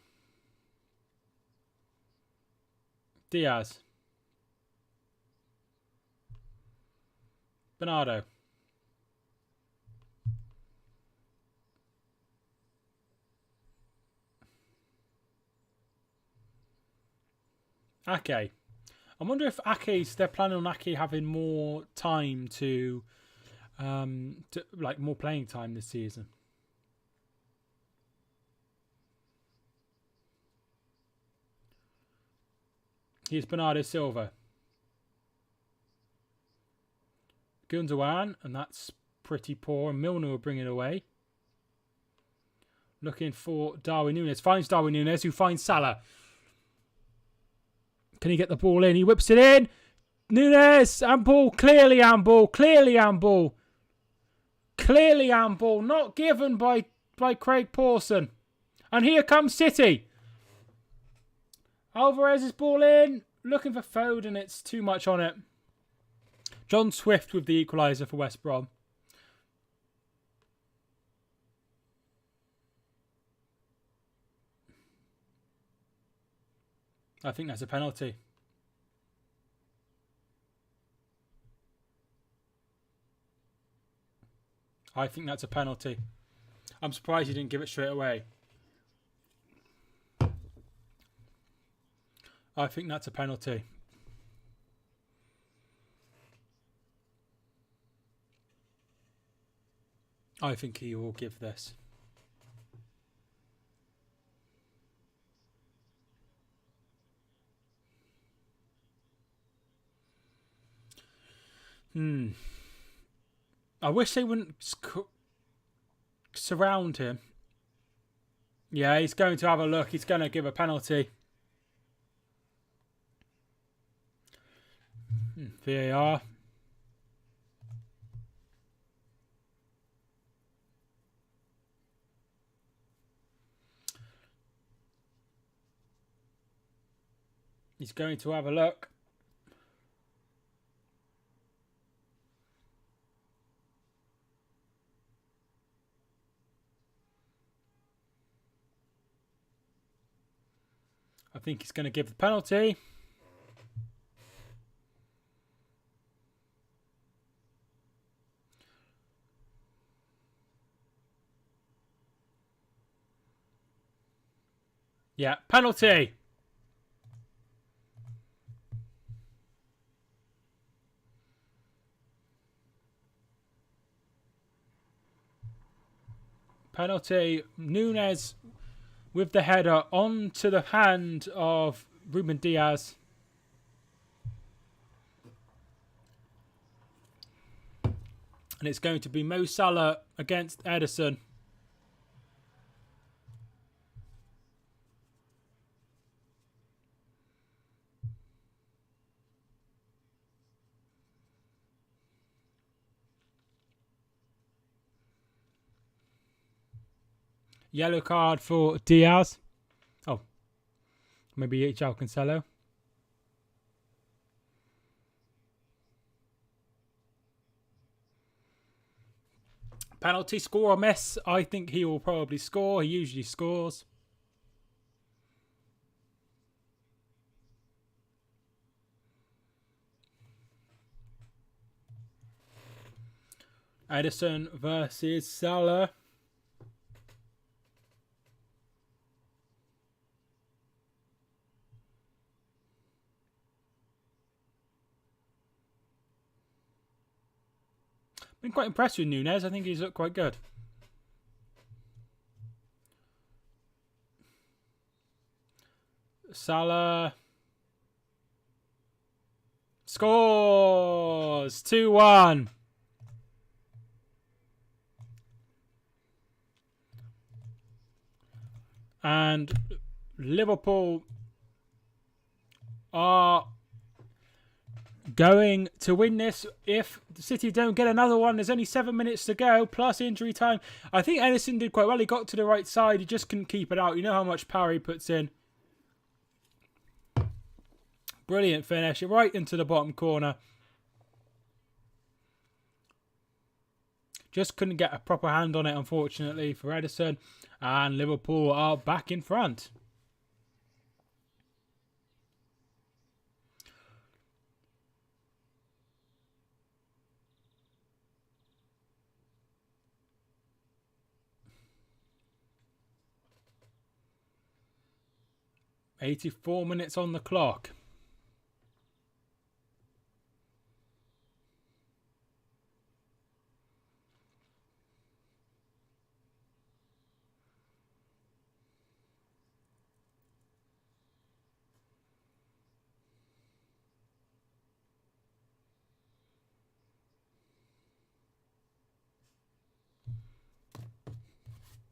Diaz. Bernardo. Ake. I wonder if they're planning on Ake having more time to like more playing time this season. Here's Bernardo Silva. Gundogan, and that's pretty poor. Milner will bring it away. Looking for Darwin Núñez. Finds Darwin Núñez, who finds Salah. Can he get the ball in? He whips it in. Núñez, handball. Clearly handball. Clearly handball. Clearly handball. Not given by Craig Pawson. And here comes City. Alvarez's ball in. Looking for Foden. It's too much on it. John Swift with the equaliser for West Brom. I think that's a penalty. I think that's a penalty. I'm surprised he didn't give it straight away. I think that's a penalty. I think he will give this. I wish they wouldn't surround him. Yeah, he's going to have a look. He's going to give a penalty. VAR. He's going to have a look. I think he's going to give the penalty. Yeah, penalty. Penalty. Núñez with the header onto the hand of Ruben Diaz. And it's going to be Mo Salah against Ederson. Yellow card for Diaz. Oh, maybe João Cancelo. Penalty, score or miss? I think he will probably score. He usually scores. Ederson versus Salah. Been quite impressed with Núñez. I think he's looked quite good. Salah scores 2-1. And Liverpool are going to win this. If the City don't get another one, there's only 7 minutes to go, plus injury time. I think Edison did quite well. He got to the right side. He just couldn't keep it out. You know how much power he puts in. Brilliant finish. Right into the bottom corner. Just couldn't get a proper hand on it, unfortunately, for Edison. And Liverpool are back in front. "84 minutes on the clock."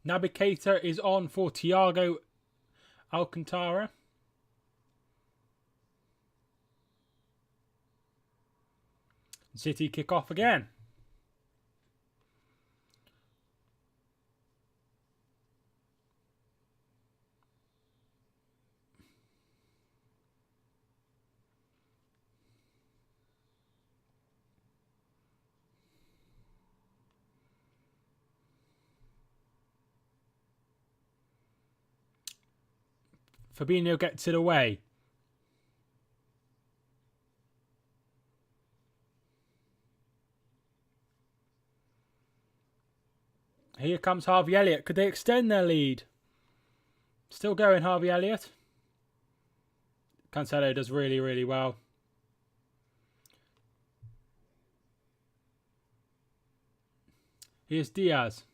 Navigator is on for Thiago Alcantara. City kick off again. Fabinho gets it away. Here comes Harvey Elliott. Could they extend their lead? Still going, Harvey Elliott. Cancelo does really, really well. Here's Diaz.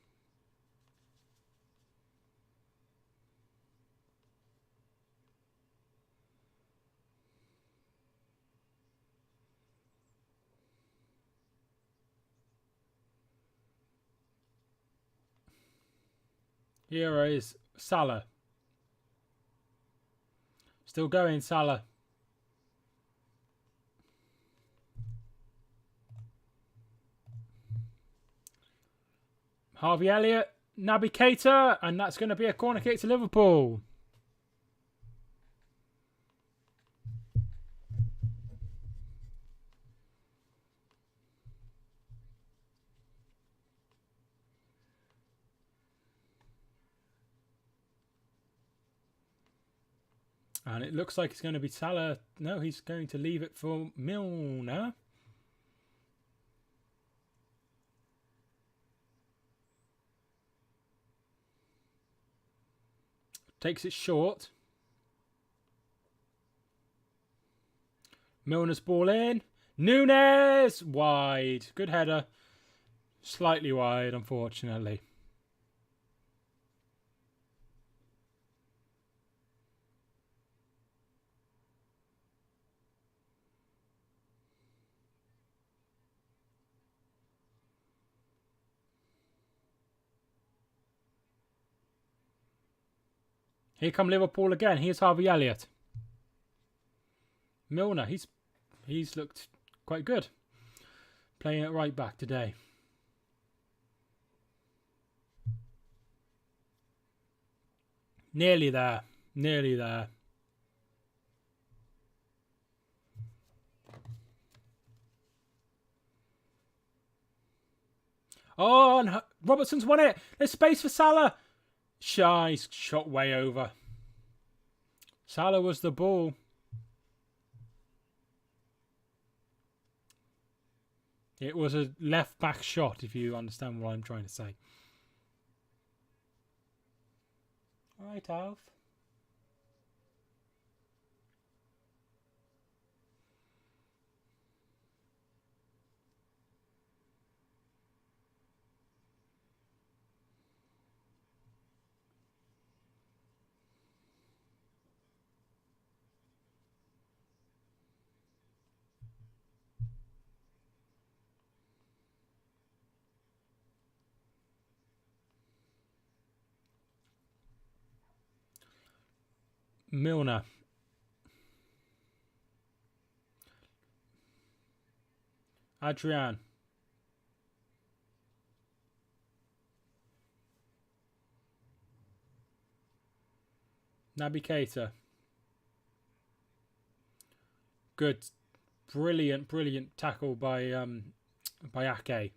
Here is Salah. Still going, Salah. Harvey Elliott, Naby Keita, and that's going to be a corner kick to Liverpool. And it looks like it's going to be Salah. No, he's going to leave it for Milner. Takes it short. Milner's ball in. Nunes! Wide. Good header. Slightly wide, unfortunately. Here come Liverpool again. Here's Harvey Elliott. Milner, he's looked quite good. Playing it right back today. Nearly there. Nearly there. Oh, and Robertson's won it. There's space for Salah. He's shot way over. Salah was the ball. It was a left back shot, if you understand what I'm trying to say. All right, Alf. Milner. Adrian. Naby Keita. Good. Brilliant tackle by Ake.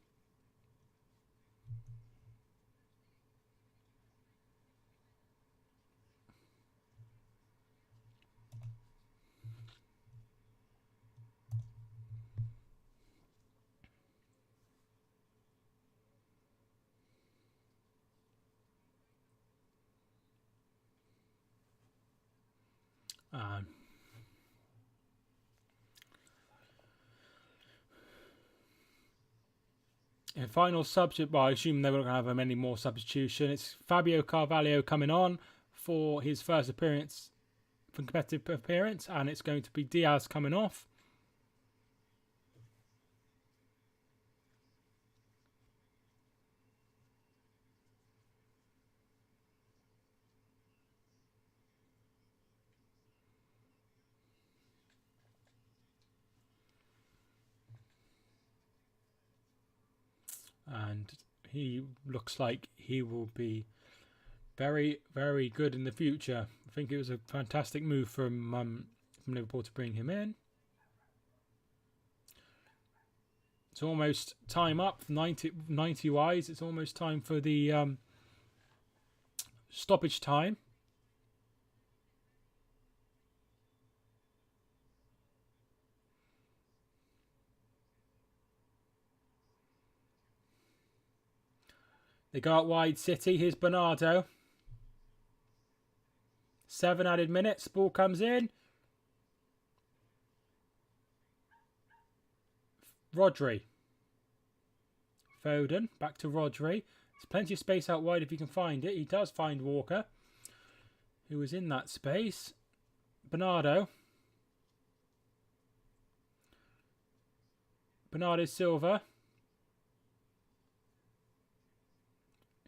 In final substitute, well, I assume they're not going to have any more substitution. It's Fabio Carvalho coming on for his first appearance, for competitive appearance, and it's going to be Diaz coming off. And he looks like he will be very, very good in the future. I think it was a fantastic move from Liverpool to bring him in. It's almost time up, 90 wise. It's almost time for the stoppage time. They go out wide, City. Here's Bernardo. 7 added minutes. Ball comes in. Rodri. Foden. Back to Rodri. There's plenty of space out wide if you can find it. He does find Walker, who was in that space. Bernardo. Bernardo Silva.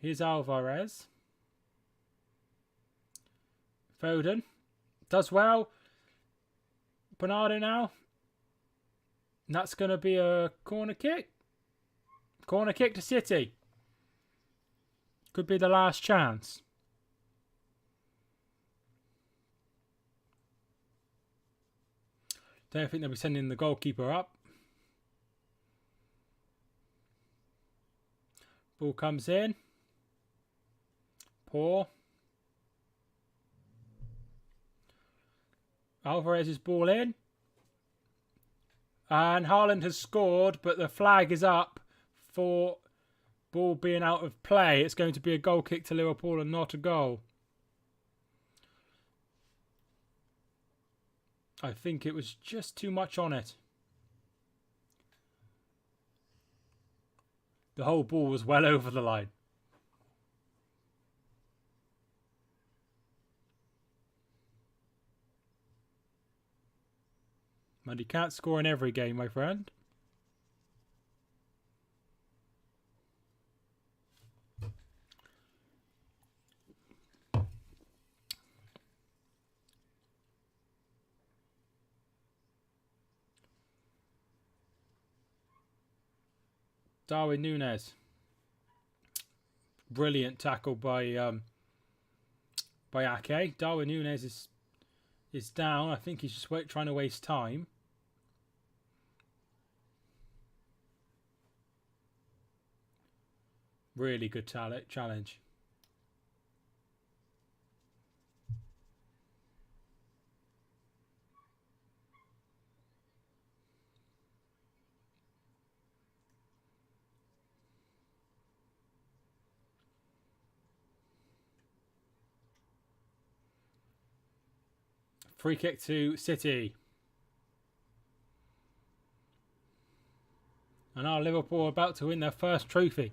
Here's Alvarez. Foden. Does well. Bernardo now. And that's going to be a corner kick. Corner kick to City. Could be the last chance. Don't think they'll be sending the goalkeeper up. Ball comes in. Poor. Alvarez's ball in. And Haaland has scored, but the flag is up for ball being out of play. It's going to be a goal kick to Liverpool and not a goal. I think it was just too much on it. The whole ball was well over the line. And he can't score in every game, my friend. Darwin Núñez. Brilliant tackle by Ake. Darwin Núñez is down. I think he's just trying to waste time. Really good challenge. Free kick to City. And now Liverpool are about to win their first trophy.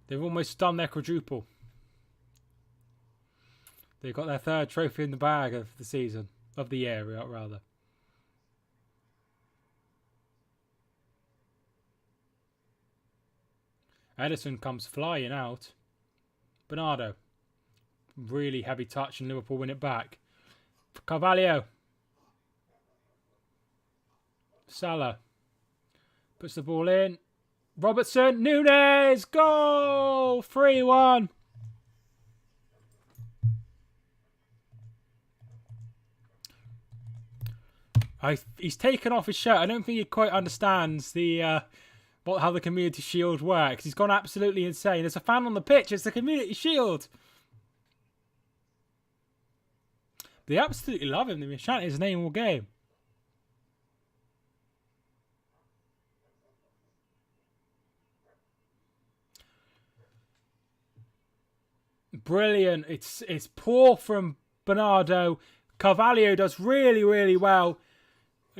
They've almost done their quadruple. They've got their third trophy in the bag of the season. Of the year, rather. Edison comes flying out. Bernardo. Really heavy touch and Liverpool win it back. Carvalho. Salah. Puts the ball in. Robertson. Nunes. Goal. 3-1. He's taken off his shirt. I don't think he quite understands the how the Community Shield works. He's gone absolutely insane. There's a fan on the pitch. It's the Community Shield. They absolutely love him. They chant his name all game. Brilliant. It's poor from Bernardo. Carvalho does really, really well.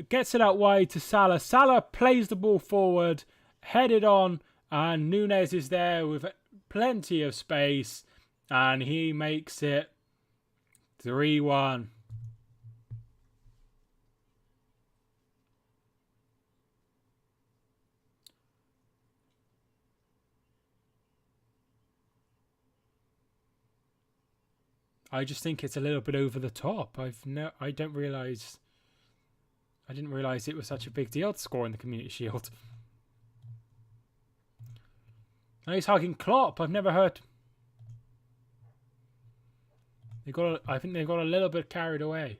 Gets it out wide to Salah. Salah plays the ball forward, headed on, and Nunes is there with plenty of space, and he makes it 3-1. I just think it's a little bit over the top. I didn't realise it was such a big deal to score in the Community Shield. And he's hugging Klopp. I've never heard. I think they got a little bit carried away.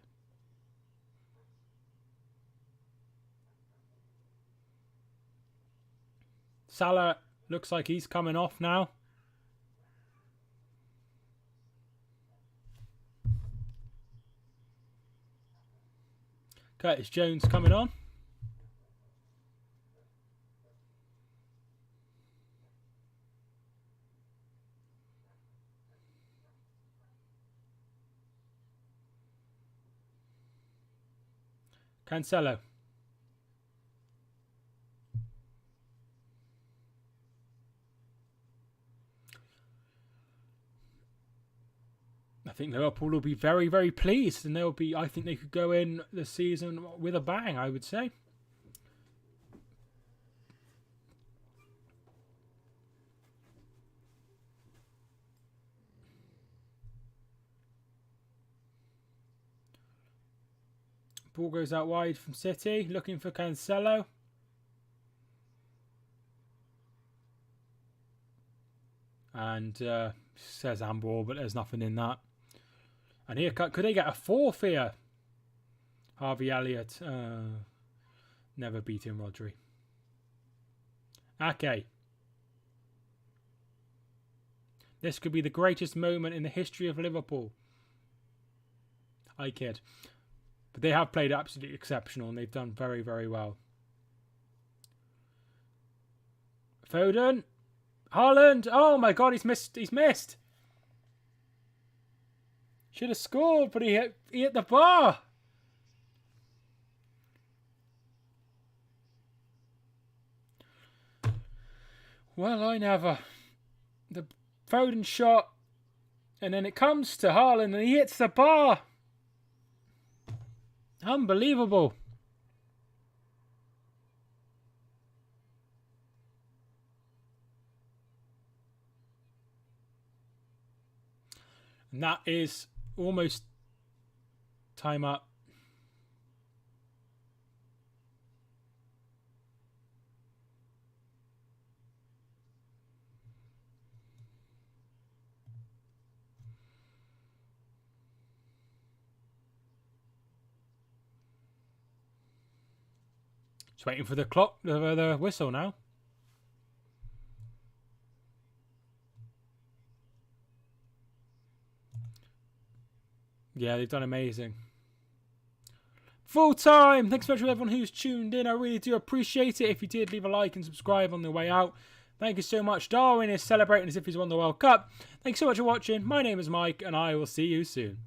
Salah looks like he's coming off now. Curtis Jones coming on. Cancelo. I think Liverpool will be very, very pleased, and they'll be. I think they could go in the season with a bang, I would say. Ball goes out wide from City, looking for Cancelo. And says handball, but there's nothing in that. And here, could they get a fourth here? Harvey Elliott. Never beating Rodri. Ake. This could be the greatest moment in the history of Liverpool. I kid. But they have played absolutely exceptional and they've done very, very well. Foden. Haaland. Oh my God, he's missed. He's missed. Should have scored, but he hit the bar. Well, I never. The Foden shot, and then it comes to Haaland, and he hits the bar. Unbelievable. And that is almost time up. Just waiting for the clock, the whistle now. Yeah, they've done amazing. Full time. Thanks so much for everyone who's tuned in. I really do appreciate it. If you did, leave a like and subscribe on the way out. Thank you so much. Darwin is celebrating as if he's won the World Cup. Thanks so much for watching. My name is Mike, and I will see you soon.